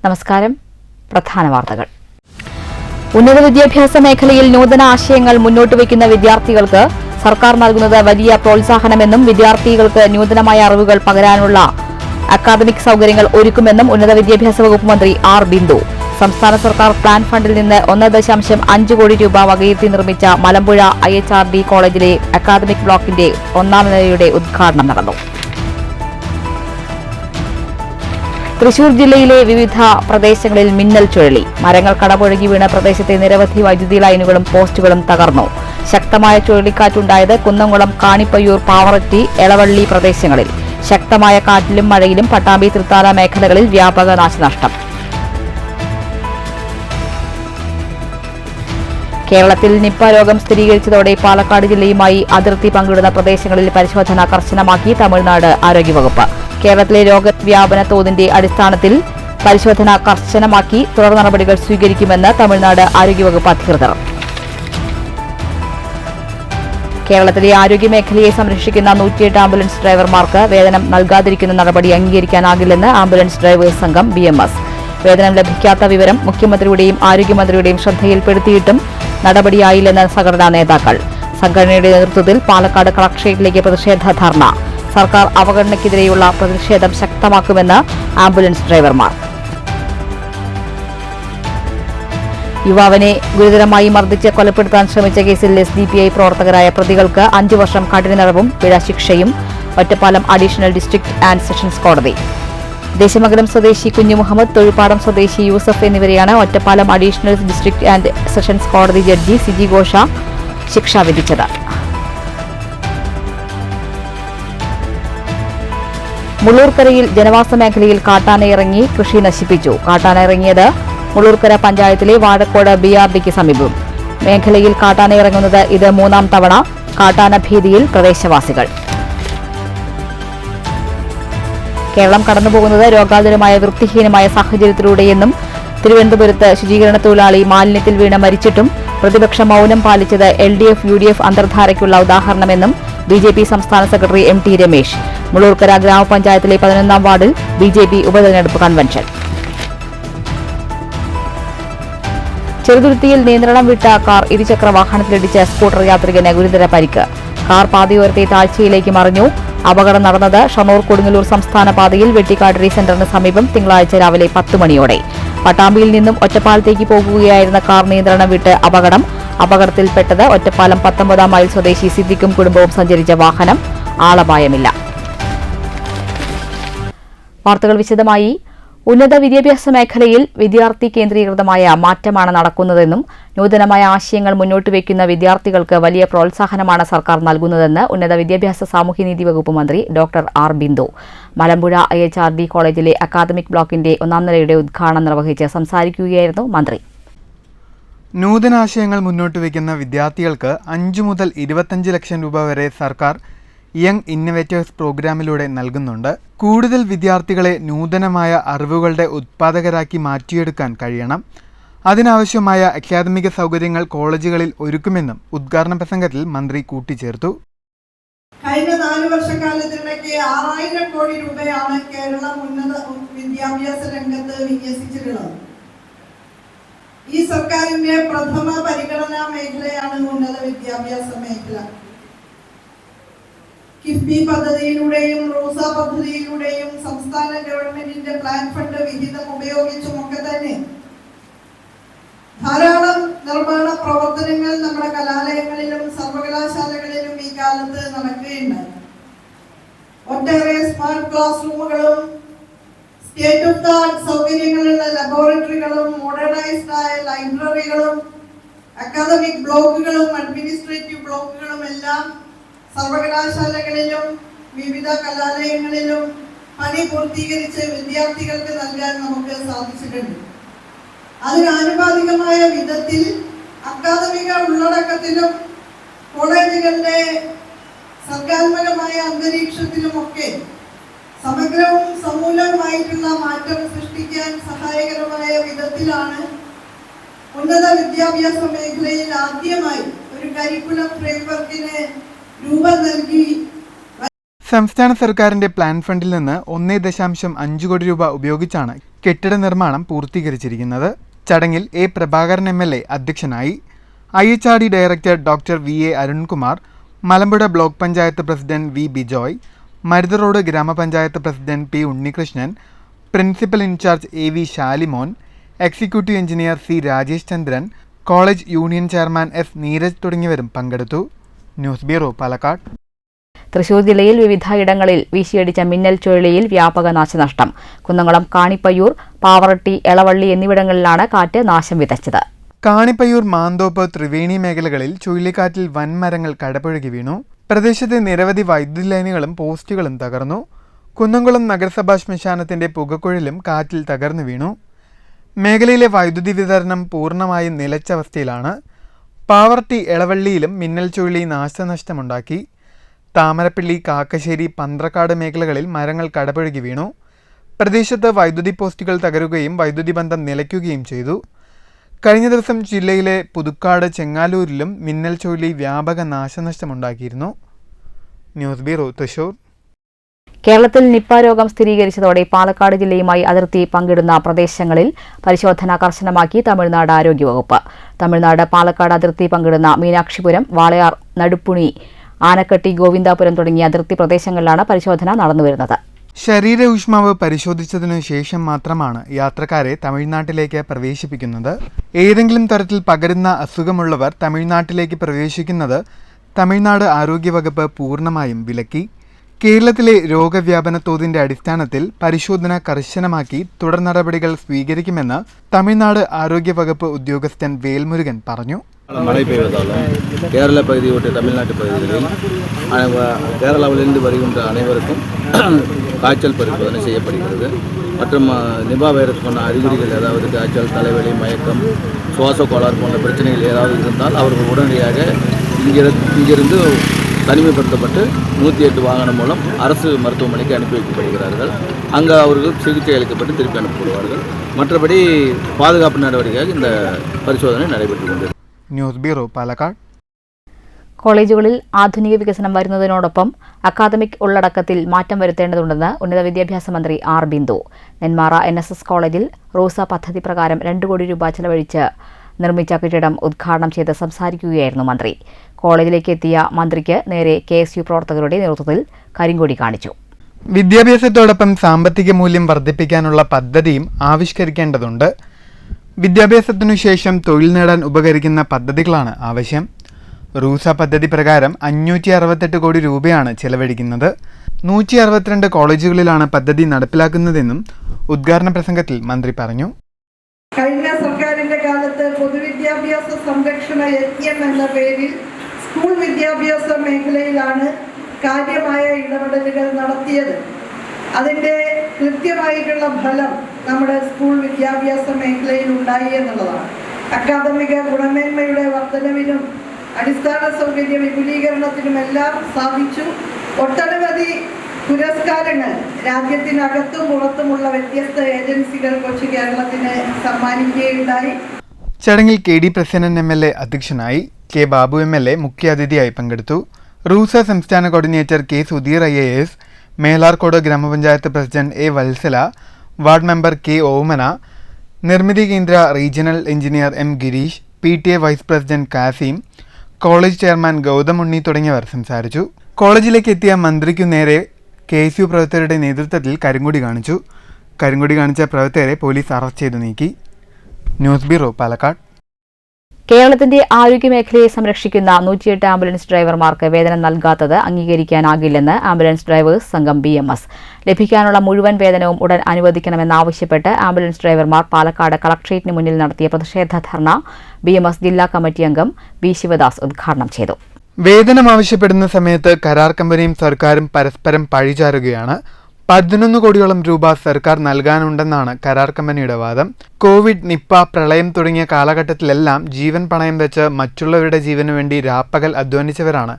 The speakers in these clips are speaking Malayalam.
നമസ്കാരം. പ്രധാന വാർത്തകൾ. ഉന്നത വിദ്യാഭ്യാസ മേഖലയിൽ നൂതന ആശയങ്ങൾ മുന്നോട്ട് വയ്ക്കുന്ന വിദ്യാർത്ഥികൾക്ക് സർക്കാർ നൽകുന്നത് വലിയ പ്രോത്സാഹനമെന്നും വിദ്യാർത്ഥികൾക്ക് നൂതനമായ അറിവുകൾ പകരാനുള്ള അക്കാദമിക് സൌകര്യങ്ങൾ ഒരുക്കുമെന്നും ഉന്നത വിദ്യാഭ്യാസ വകുപ്പ് മന്ത്രി ആർ ബിന്ദു. സംസ്ഥാന സർക്കാർ പ്ലാൻ ഫണ്ടിൽ നിന്ന് 1.5 കോടി രൂപ വകയിരുത്തി നിർമ്മിച്ച മലമ്പുഴ IHRD കോളേജിലെ അക്കാദമിക് ബ്ലോക്കിന്റെ 1ാം നിലയുടെ ഉദ്ഘാടനം നടന്നു. തൃശൂർ ജില്ലയിലെ വിവിധ പ്രദേശങ്ങളിൽ മിന്നൽ ചുഴലി. മരങ്ങൾ കടപുഴകി വീണ പ്രദേശത്തെ നിരവധി വൈദ്യുതി ലൈനുകളും പോസ്റ്റുകളും തകർന്നു. ശക്തമായ ചുഴലിക്കാറ്റുണ്ടായത് കുന്നംകുളം, കാണിപ്പയ്യൂർ, പാവറട്ടി, എളവള്ളി പ്രദേശങ്ങളിൽ. ശക്തമായ കാറ്റിലും മഴയിലും പട്ടാമ്പി, തൃത്താല മേഖലകളിൽ വ്യാപക നാശനഷ്ടം. കേരളത്തിൽ നിപ്പ രോഗം സ്ഥിരീകരിച്ചതോടെ പാലക്കാട് ജില്ലയുമായി അതിർത്തി പങ്കിടുന്ന പ്രദേശങ്ങളിൽ പരിശോധന കർശനമാക്കി തമിഴ്നാട് ആരോഗ്യവകുപ്പ്. കേരളത്തിലെ രോഗവ്യാപന തോതിന്റെ അടിസ്ഥാനത്തിൽ പരിശോധന കർശനമാക്കി തുടർ നടപടികൾ സ്വീകരിക്കുമെന്ന് തമിഴ്നാട് ആരോഗ്യവകുപ്പ് അധികൃതർ. കേരളത്തിലെ ആരോഗ്യമേഖലയെ സംരക്ഷിക്കുന്ന 108 ആംബുലൻസ് ഡ്രൈവർമാർക്ക് വേതനം നൽകാതിരിക്കുന്ന നടപടി അംഗീകരിക്കാനാകില്ലെന്ന് ആംബുലൻസ് ഡ്രൈവേഴ്സ് സംഘം BMS. വേതനം ലഭിക്കാത്ത വിവരം മുഖ്യമന്ത്രിയുടെയും ആരോഗ്യമന്ത്രിയുടെയും ശ്രദ്ധയിൽപ്പെടുത്തിയിട്ടും നടപടിയായില്ലെന്ന് സംഘടനാ നേതാക്കൾ. സംഘടനയുടെ നേതൃത്വത്തിൽ പാലക്കാട് കളക്ടറേറ്റിലേക്ക് പ്രതിഷേധ ധർണ. സർക്കാർ അവഗണനയ്ക്കെതിരെയുള്ള പ്രതിഷേധം ശക്തമാക്കുമെന്ന് ആംബുലൻസ് ഡ്രൈവർമാർ. യുവാവിനെ ഗുരുതരമായി മർദ്ദിച്ച് കൊലപ്പെടുത്താൻ ശ്രമിച്ച കേസിൽ SDPI പ്രവർത്തകരായ പ്രതികൾക്ക് 5 വർഷം കഠിന തടവും പിഴ ശിക്ഷയും Ottapalam additional district and sessions കോടതി. ദേശമംഗലം സ്വദേശി കുഞ്ഞു മുഹമ്മദ്, തൊഴിൽപ്പാടം സ്വദേശി യൂസഫ് എന്നിവരെയാണ് Ottapalam additional district and sessions കോടതി ജഡ്ജി സിജി ഘോഷ ശിക്ഷ വിധിച്ചത്. മുള്ളൂർക്കരയിൽ ജനവാസ മേഖലയിൽ കാട്ടാനയിറങ്ങി കൃഷി നശിപ്പിച്ചു. കാട്ടാനയിറങ്ങിയത് മുള്ളൂർക്കര പഞ്ചായത്തിലെ വാഴക്കോട് BRDക്ക് സമീപം. മേഖലയിൽ കാട്ടാനയിറങ്ങുന്നത് ഇത് 3ാം തവണ. കാട്ടാന ഭീതിയിൽ പ്രദേശവാസികൾ. കേരളം കടന്നുപോകുന്നത് രോഗാതുരമായ വൃത്തിഹീനമായ സാഹചര്യത്തിലൂടെയെന്നും തിരുവനന്തപുരത്ത് ശുചീകരണ തൊഴിലാളി മാലിന്യത്തിൽ വീണ് മരിച്ചിട്ടും പ്രതിപക്ഷ മൌനം പാലിച്ചത് LDF UDF അന്തർധാരയ്ക്കുള്ള ഉദാഹരണമെന്നും BJP സംസ്ഥാന സെക്രട്ടറി MT രമേശ്. മുള്ളൂർക്കര ഗ്രാമപഞ്ചായത്തിലെ 11ാം വാർഡിൽ BJP ഉപതെരഞ്ഞെടുപ്പ് കൺവെൻഷൻ. ചെറുതുരുത്തിയിൽ നിയന്ത്രണം വിട്ട കാർ ഇരുചക്ര വാഹനത്തിലിടിച്ച് സ്കൂട്ടർ യാത്രികന് ഗുരുതര പരിക്ക്. കാർ പാതയോരത്തെ താഴ്ചയിലേക്ക് മറിഞ്ഞു. അപകടം നടന്നത് ഷൊർണൂർ കൊടുങ്ങല്ലൂർ സംസ്ഥാന പാതയിൽ വെട്ടിക്കാട് സെന്ററിന് സമീപം തിങ്കളാഴ്ച രാവിലെ 10 മണിയോടെ. പട്ടാമ്പിയിൽ നിന്നും ഒറ്റപ്പാലത്തേക്ക് പോകുകയായിരുന്ന കാർ നിയന്ത്രണം വിട്ട് അപകടം. അപകടത്തിൽപ്പെട്ടത് ഒറ്റപ്പാലം 19ാം മൈൽ സ്വദേശി സിദ്ദിഖും കുടുംബവും സഞ്ചരിച്ച വാഹനം. ആളപായമില്ല. വാർത്തകൾ വിശദമായി. ഉന്നത വിദ്യാഭ്യാസ മേഖലയിൽ വിദ്യാർത്ഥി കേന്ദ്രീകൃതമായ മാറ്റമാണ് നടക്കുന്നതെന്നും നൂതനമായ ആശയങ്ങൾ മുന്നോട്ട് വയ്ക്കുന്ന വിദ്യാർത്ഥികൾക്ക് വലിയ പ്രോത്സാഹനമാണ് സർക്കാർ നൽകുന്നതെന്ന് ഉന്നത വിദ്യാഭ്യാസ സാമൂഹ്യനീതി വകുപ്പ് മന്ത്രി doctor R Bindu. Malampuzha IHRD കോളേജിലെ അക്കാദമിക് ബ്ലോക്കിന്റെ 1ാം നിലയുടെ ഉദ്ഘാടനം നിർവഹിച്ച് സംസാരിക്കുകയായിരുന്നു മന്ത്രി. നൂതനാശയങ്ങൾ മുന്നോട്ട് വയ്ക്കുന്ന വിദ്യാർത്ഥികൾക്ക് 5 മുതൽ 25 ലക്ഷം രൂപ വരെ സർക്കാർ യങ് ഇന്നവേറ്റേഴ്സ് പ്രോഗ്രാമിലൂടെ നൽകുന്നുണ്ട്. കൂടുതൽ വിദ്യാർത്ഥികളെ നൂതനമായ അറിവുകളുടെ ഉത്പാദകരാക്കി മാറ്റിയെടുക്കാൻ കഴിയണം. അതിനാവശ്യമായ അക്കാദമിക സൗകര്യങ്ങൾ കോളേജുകളിൽ ഒരുക്കുമെന്നും ഉദ്ഘാടന പ്രസംഗത്തിൽ മന്ത്രി കൂട്ടിച്ചേർത്തു. കഴിഞ്ഞ 4 വർഷക്കാലത്തിനിടയ്ക്ക് 6000 കോടി രൂപയാണ് കേരളം ഉന്നത വിദ്യാഭ്യാസ രംഗത്ത് വിന്യസിച്ചിട്ടുള്ളത്. ഈ സർക്കാരിന്റെ പ്രഥമ പരിഗണനാ മേഖലയാണ് ഉന്നത വിദ്യാഭ്യാസ മേഖല. കിഫ്ബി പദ്ധതിയിലൂടെയും റൂസ പദ്ധതിയിലൂടെയും സംസ്ഥാന ഗവൺമെന്റിന്റെ പ്ലാൻ ഫണ്ട് വിഹിതം ഉപയോഗിച്ചുമൊക്കെ തന്നെ ധാരാളം നിർമ്മാണ പ്രവർത്തനങ്ങൾ നമ്മുടെ കലാലയങ്ങളിലും സർവകലാശാലകളിലും ഈ കാലത്ത് നടക്കുകയുണ്ടായി. ഒട്ടേറെ സ്മാർട്ട് ക്ലാസ് റൂമുകളും സ്റ്റേറ്റ് ഓഫ് ദ ആർട്ട് സൗകര്യങ്ങളുള്ള ലബോറട്ടറികളും മോഡേണൈസ്ഡ് ആയ ലൈബ്രറികളും അക്കാദമിക് ബ്ലോക്കുകളും അഡ്മിനിസ്ട്രേറ്റീവ് ബ്ലോക്കുകളും എല്ലാം സർവകലാശാലകളിലും വിവിധ കലാലയങ്ങളിലും പണി പൂർത്തീകരിച്ച് വിദ്യാർത്ഥികൾക്ക് നൽകാൻ നമുക്ക് സാധിച്ചിട്ടുണ്ട്. അതിനാനുപാതികമായ വിധത്തിൽ അക്കാദമിക ഉള്ളടക്കത്തിലും കോളേജുകളുടെ സർഗാത്മകമായ അന്തരീക്ഷത്തിലുമൊക്കെ സമഗ്രവും സമൂലവുമായിട്ടുള്ള മാറ്റം സൃഷ്ടിക്കാൻ സഹായകരമായ വിധത്തിലാണ് ഉന്നത വിദ്യാഭ്യാസ മേഖലയിൽ ആദ്യമായി ഒരു കരിക്കുലം ഫ്രെയിംവർക്കിന് രൂപം നൽകി. സംസ്ഥാന സർക്കാരിന്റെ പ്ലാൻ ഫണ്ടിൽ നിന്ന് 1.5 കോടി രൂപ ഉപയോഗിച്ചാണ് കെട്ടിട നിർമ്മാണം പൂർത്തീകരിച്ചിരിക്കുന്നത്. ചടങ്ങിൽ എ. പ്രഭാകരൻ MLA അധ്യക്ഷനായി. IHRD director doctor VA Arunkumar, Malampuzha block panchayat president V. Bijoy, Marutharoad grama panchayat president P. Unnikrishnan, principal incharge AV Shalimon, executive engineer C. Rajesh Chandran, college union chairman S. Neeraj തുടങ്ങിയവരും പങ്കെടുത്തു. News bureau, Palakkad. തൃശൂർ ജില്ലയിൽ വിവിധയിടങ്ങളിൽ വീശിയടിച്ച മിന്നൽ ചുഴലിയിൽ വ്യാപക നാശനഷ്ടം. കുന്നംകുളം, കാണിപ്പയ്യൂർ, പാവറട്ടി, എളവള്ളി എന്നിവിടങ്ങളിലാണ് കാറ്റ് നാശം വിതച്ചത്. കാണിപ്പയ്യൂർ, മാന്തോപ്പ്, ത്രിവേണി മേഖലകളിൽ ചുഴലിക്കാറ്റിൽ വൻമരങ്ങൾ കടപുഴകി വീണു. പ്രദേശത്തെ നിരവധി വൈദ്യുതി ലൈനുകളും പോസ്റ്റുകളും തകർന്നു. കുന്നംകുളം നഗരസഭാ ശ്മശാനത്തിന്റെ പുകക്കുഴലും കാറ്റിൽ തകർന്നു വീണു. മേഖലയിലെ വൈദ്യുതി വിതരണം പൂർണ്ണമായും നിലച്ച അവസ്ഥയിലാണ്. പാവറട്ടി, എളവള്ളിയിലും മിന്നൽ ചുഴലി നാശനഷ്ടമുണ്ടാക്കി. താമരപ്പള്ളി, കാക്കശ്ശേരി, പന്ത്രക്കാട് മേഖലകളിൽ മരങ്ങൾ കടപുഴകി വീണു. പ്രദേശത്ത് വൈദ്യുതി പോസ്റ്റുകൾ തകരുകയും വൈദ്യുതി ബന്ധം നിലയ്ക്കുകയും ചെയ്തു. കഴിഞ്ഞ ദിവസം ജില്ലയിലെ പുതുക്കാട്, ചെങ്ങാലൂരിലും മിന്നൽ ചുഴലി വ്യാപക നാശനഷ്ടമുണ്ടാക്കിയിരുന്നു. News bureau, Thrissur. കേരളത്തിൽ നിപ്പ രോഗം സ്ഥിരീകരിച്ചതോടെ പാലക്കാട് ജില്ലയുമായി അതിർത്തി പങ്കിടുന്ന പ്രദേശങ്ങളിൽ പരിശോധന കർശനമാക്കി തമിഴ്നാട് ആരോഗ്യവകുപ്പ്. തമിഴ്നാട് പാലക്കാട് അതിർത്തി പങ്കിടുന്ന മീനാക്ഷിപുരം, വാളയാർ, നടുപ്പുണി, ആനക്കട്ടി, ഗോവിന്ദാപുരം തുടങ്ങിയ അതിർത്തി പ്രദേശങ്ങളിലാണ് പരിശോധന നടന്നുവരുന്നത്. ശരീര ഊഷ്മാവ് പരിശോധിച്ചതിനു ശേഷം മാത്രമാണ് യാത്രക്കാരെ തമിഴ്നാട്ടിലേക്ക് പ്രവേശിപ്പിക്കുന്നത്. ഏതെങ്കിലും തരത്തിൽ പകരുന്ന അസുഖമുള്ളവർ തമിഴ്നാട്ടിലേക്ക് പ്രവേശിക്കുന്നത് തമിഴ്നാട് ആരോഗ്യവകുപ്പ് പൂർണ്ണമായും വിലക്കി. കേരളത്തിലെ രോഗവ്യാപന തോതിന്റെ അടിസ്ഥാനത്തിൽ പരിശോധന കർശനമാക്കി തുടർ നടപടികൾ സ്വീകരിക്കുമെന്ന് തമിഴ്നാട് ആരോഗ്യവകുപ്പ് ഉദ്യോഗസ്ഥൻ വേൽമുരുകൻ പറഞ്ഞു. மழை பெய்வதாலும் கேரள பகுதி ஒட்டிய தமிழ்நாட்டு பகுதிகளில் கேரளாவிலிருந்து வருகின்ற அனைவருக்கும் காய்ச்சல் பரிசோதனை செய்யப்படுகிறது. மற்றும் நிபா வைரஸுக்கான அறிகுறிகள், அதாவது காய்ச்சல், தலைவலி, மயக்கம், சுவாச கோளாறு போன்ற பிரச்சனைகள் ஏதாவது இருந்தால் அவர்கள் உடனடியாக இங்கிருந்து தனிமைப்படுத்தப்பட்டு 108 வாகனம் மூலம் அரசு மருத்துவமனைக்கு அனுப்பி வைக்கப்படுகிறார்கள். அங்கே அவர்கள் சிகிச்சை அளிக்கப்பட்டு திருப்பி அனுப்பப்படுவார்கள். மற்றபடி பாதுகாப்பு நடவடிக்கையாக இந்த பரிசோதனை நடைபெற்று கொண்டிருக்கிறது. News bureau, Palakkad. കോളേജുകളിൽ ആധുനിക വികസനം വരുന്നതിനോടൊപ്പം അക്കാദമിക് ഉള്ളടക്കത്തിൽ മാറ്റം വരുത്തേണ്ടതുണ്ടെന്ന് ഉന്നത വിദ്യാഭ്യാസ മന്ത്രി R. ബിന്ദു. നെന്മാറ NSS കോളേജിൽ റൂസ പദ്ധതി പ്രകാരം 2 കോടി രൂപ ചെലവഴിച്ച് നിർമ്മിച്ച കെട്ടിടം ഉദ്ഘാടനം ചെയ്ത് സംസാരിക്കുകയായിരുന്നു മന്ത്രി. കോളേജിലേക്ക് എത്തിയ മന്ത്രിക്ക് നേരെ KSU പ്രവർത്തകരുടെ നേതൃത്വത്തിൽ കരിങ്കൊടി കാണിച്ചു. വിദ്യാഭ്യാസത്തോടൊപ്പം സാമ്പത്തിക മൂല്യം വർദ്ധിപ്പിക്കാനുള്ള പദ്ധതിയും ആവിഷ്കരിക്കേണ്ടതുണ്ട്. വിദ്യാഭ്യാസത്തിനു ശേഷം തൊഴിൽ നേടാൻ ഉപകരിക്കുന്ന പദ്ധതികളാണ് ആവശ്യം. റൂസ പദ്ധതി പ്രകാരം 568 കോടി രൂപയാണ് ചെലവഴിക്കുന്നത്. 162 കോളേജുകളിലാണ് പദ്ധതി നടപ്പിലാക്കുന്നതെന്നും ഉദ്ഘാടന പ്രസംഗത്തിൽ മന്ത്രി പറഞ്ഞു. കഴിഞ്ഞ സർക്കാരിന്റെ കാലത്ത് പൊതുവിദ്യാഭ്യാസ സംരക്ഷണ യജ്ഞം എന്ന പേരിൽ സ്കൂൾ വിദ്യാഭ്യാസ മേഖലയിലാണ് കാര്യമായ ഇടപെടലുകൾ നടത്തിയത്. അതിൻ്റെ കൃത്യമായിട്ടുള്ള ഫലം നമ്മുടെ സ്കൂൾ വിദ്യാഭ്യാസ മേഖലയിൽ ഉണ്ടായി എന്നുള്ളതാണ്. അക്കാദമിക ഗുണമേന്മയുടെ വർധനവിനും അടിസ്ഥാന സൗകര്യ വിപുലീകരണത്തിനുമെല്ലാം സാധിച്ചു. ഒട്ടനവധി പുരസ്കാരങ്ങൾ രാജ്യത്തിനകത്തും പുറത്തുമുള്ള വ്യത്യസ്ത ഏജൻസികൾ കൊച്ചു കേരളത്തിന് സമ്മാനിക്കുകയുണ്ടായി. ചടങ്ങിൽ KD പ്രസന്നൻ MLA അധ്യക്ഷനായി. K. ബാബു MLA മുഖ്യാതിഥിയായി പങ്കെടുത്തു. റൂസ സംസ്ഥാന coordinator K. Sudheer IAS, Melarcode grama panchayat president A. Valsala, ward member K. Omana, Nirmithi Kendra regional engineer M. Girish, PTA vice president Kasim, college chairman Gautham Unni തുടങ്ങിയവർ സംസാരിച്ചു. കോളേജിലേക്ക് എത്തിയ മന്ത്രിക്കു നേരെ KSU പ്രവർത്തകരുടെ നേതൃത്വത്തിൽ കരിങ്കൊടി കാണിച്ചു. കരിങ്കൊടി കാണിച്ച പ്രവർത്തകരെ പോലീസ് അറസ്റ്റ് ചെയ്തു നീക്കി. News bureau, Palakkad. കേരളത്തിന്റെ ആരോഗ്യമേഖലയെ സംരക്ഷിക്കുന്ന 108 ആംബുലൻസ് ഡ്രൈവർമാർക്ക് വേതനം നൽകാത്തത് അംഗീകരിക്കാനാകില്ലെന്ന് ആംബുലൻസ് ഡ്രൈവേഴ്സ് സംഘം BMS. ലഭിക്കാനുള്ള മുഴുവൻ വേതനവും ഉടൻ അനുവദിക്കണമെന്നാവശ്യപ്പെട്ട് ആംബുലൻസ് ഡ്രൈവർമാർ പാലക്കാട് കളക്ട്രേറ്റിന് മുന്നിൽ നടത്തിയ പ്രതിഷേധ ധർണ BMS ജില്ലാ കമ്മിറ്റി അംഗം B. ശിവദാസ് ഉദ്ഘാടനം ചെയ്തു. വേതനം ആവശ്യപ്പെടുന്ന സമയത്ത് കരാർ കമ്പനിയും സർക്കാരും പരസ്പരം പഴിചാരുകയാണ്. 11 കോടിയോളം രൂപ സർക്കാർ നൽകാനുണ്ടെന്നാണ് കരാർ കമ്പനിയുടെ വാദം. കോവിഡ്, നിപ്പ, പ്രളയം തുടങ്ങിയ കാലഘട്ടത്തിലെല്ലാം ജീവൻ പണയം വെച്ച് മറ്റുള്ളവരുടെ ജീവനു വേണ്ടി രാപ്പകൽ അധ്വാനിച്ചവരാണ്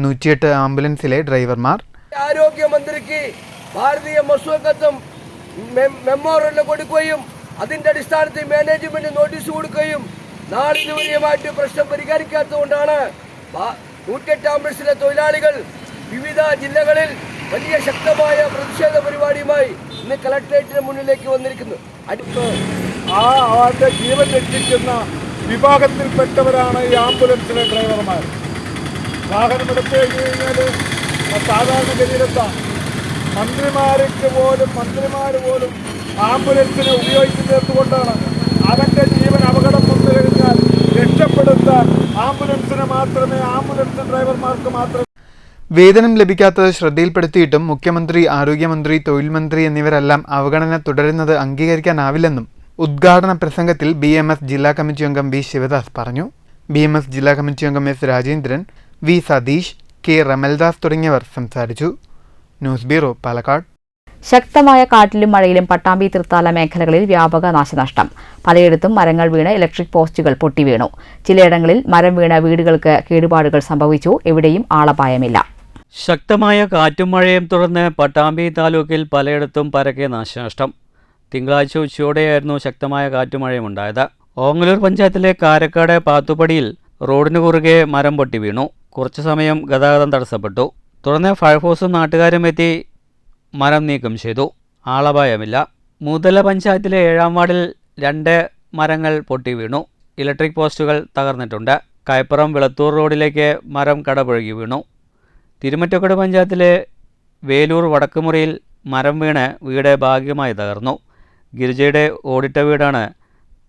108 ആംബുലൻസിലെ ഡ്രൈവർമാർ. ആരോഗ്യമന്ത്രിക്ക് ഭാരതീയ മസ്വകത്തും മെമ്മോറിയൽ കൊടുക്കുകയും അതിന്റെ അടിസ്ഥാനത്തിൽ മാനേജ്മെന്റ് നോട്ടീസ് കൊടുക്കുകയും നാളിതുവരെയുമായിട്ട് പ്രശ്നം പരിഹരിക്കാത്തതുകൊണ്ടാണ് 108 ആംബുലൻസിലെ തൊഴിലാളികൾ വിവിധ ജില്ലകളിൽ വലിയ ശക്തമായ പ്രതിഷേധ പരിപാടിയുമായി ഇന്ന് കളക്ടറേറ്റിന് മുന്നിലേക്ക് വന്നിരിക്കുന്നു. ആ ആളുടെ ജീവൻ രക്ഷിക്കുന്ന വിഭാഗത്തിൽപ്പെട്ടവരാണ് ഈ ആംബുലൻസിലെ ഡ്രൈവർമാർ. വാഹനമെടുത്തു കഴിഞ്ഞു കഴിഞ്ഞാൽ സാധാരണഗതിയിലെത്താം. മന്ത്രിമാർ പോലും ആംബുലൻസിനെ ഉപയോഗിക്കുന്നത് എന്തുകൊണ്ടാണ്? അവൻ്റെ ജീവൻ അപകടം വന്നു കഴിഞ്ഞാൽ രക്ഷപ്പെടുത്താൻ ആംബുലൻസ് ഡ്രൈവർമാർക്ക് മാത്രമേ. വേതനം ലഭിക്കാത്തത് ശ്രദ്ധയിൽപ്പെടുത്തിയിട്ടും മുഖ്യമന്ത്രി, ആരോഗ്യമന്ത്രി, തൊഴിൽ മന്ത്രി എന്നിവരെല്ലാം അവഗണന തുടരുന്നത് അംഗീകരിക്കാനാവില്ലെന്നും ഉദ്ഘാടന പ്രസംഗത്തിൽ BMS ജില്ലാ കമ്മിറ്റി അംഗം വി ശിവദാസ് പറഞ്ഞു. BMS ജില്ലാ കമ്മിറ്റി അംഗം S Rajendran, V Satheesh, K Ramaldas തുടങ്ങിയവർ സംസാരിച്ചു. News bureau, Palakkad. ശക്തമായ കാറ്റിലും മഴയിലും പട്ടാമ്പി തൃത്താല മേഖലകളിൽ വ്യാപക നാശനഷ്ടം. പലയിടത്തും മരങ്ങൾ വീണ് ഇലക്ട്രിക് പോസ്റ്റുകൾ പൊട്ടിവീണു. ചിലയിടങ്ങളിൽ മരം വീണ വീടുകൾക്ക് കേടുപാടുകൾ സംഭവിച്ചു. എവിടെയും ആളപായമില്ല. ശക്തമായ കാറ്റും മഴയും തുടർന്ന് പട്ടാമ്പി താലൂക്കിൽ പലയിടത്തും പരക്കെ നാശനഷ്ടം. തിങ്കളാഴ്ച ഉച്ചയോടെയായിരുന്നു ശക്തമായ കാറ്റുമഴയും ഉണ്ടായത്. ഓങ്ങല്ലൂർ പഞ്ചായത്തിലെ കാരക്കാട് പാത്തുപടിയിൽ റോഡിന് കുറുകെ മരം പൊട്ടി വീണു. കുറച്ചു സമയം ഗതാഗതം തടസ്സപ്പെട്ടു. തുടർന്ന് ഫയർഫോഴ്സും നാട്ടുകാരും എത്തി മരം നീക്കം ചെയ്തു. ആളപായമില്ല. മൂതല പഞ്ചായത്തിലെ 7-ാം വാർഡിൽ 2 മരങ്ങൾ പൊട്ടി വീണു. ഇലക്ട്രിക് പോസ്റ്റുകൾ തകർന്നിട്ടുണ്ട്. കയപ്പുറം വിളത്തൂർ റോഡിലേക്ക് മരം കടപുഴകി വീണു. തിരുമറ്റക്കോട് പഞ്ചായത്തിലെ വേലൂർ വടക്കുമുറിയിൽ മരം വീണ് വീട് ഭാഗികമായി തകർന്നു. ഗിരിജയുടെ ഓടിട്ട വീടാണ്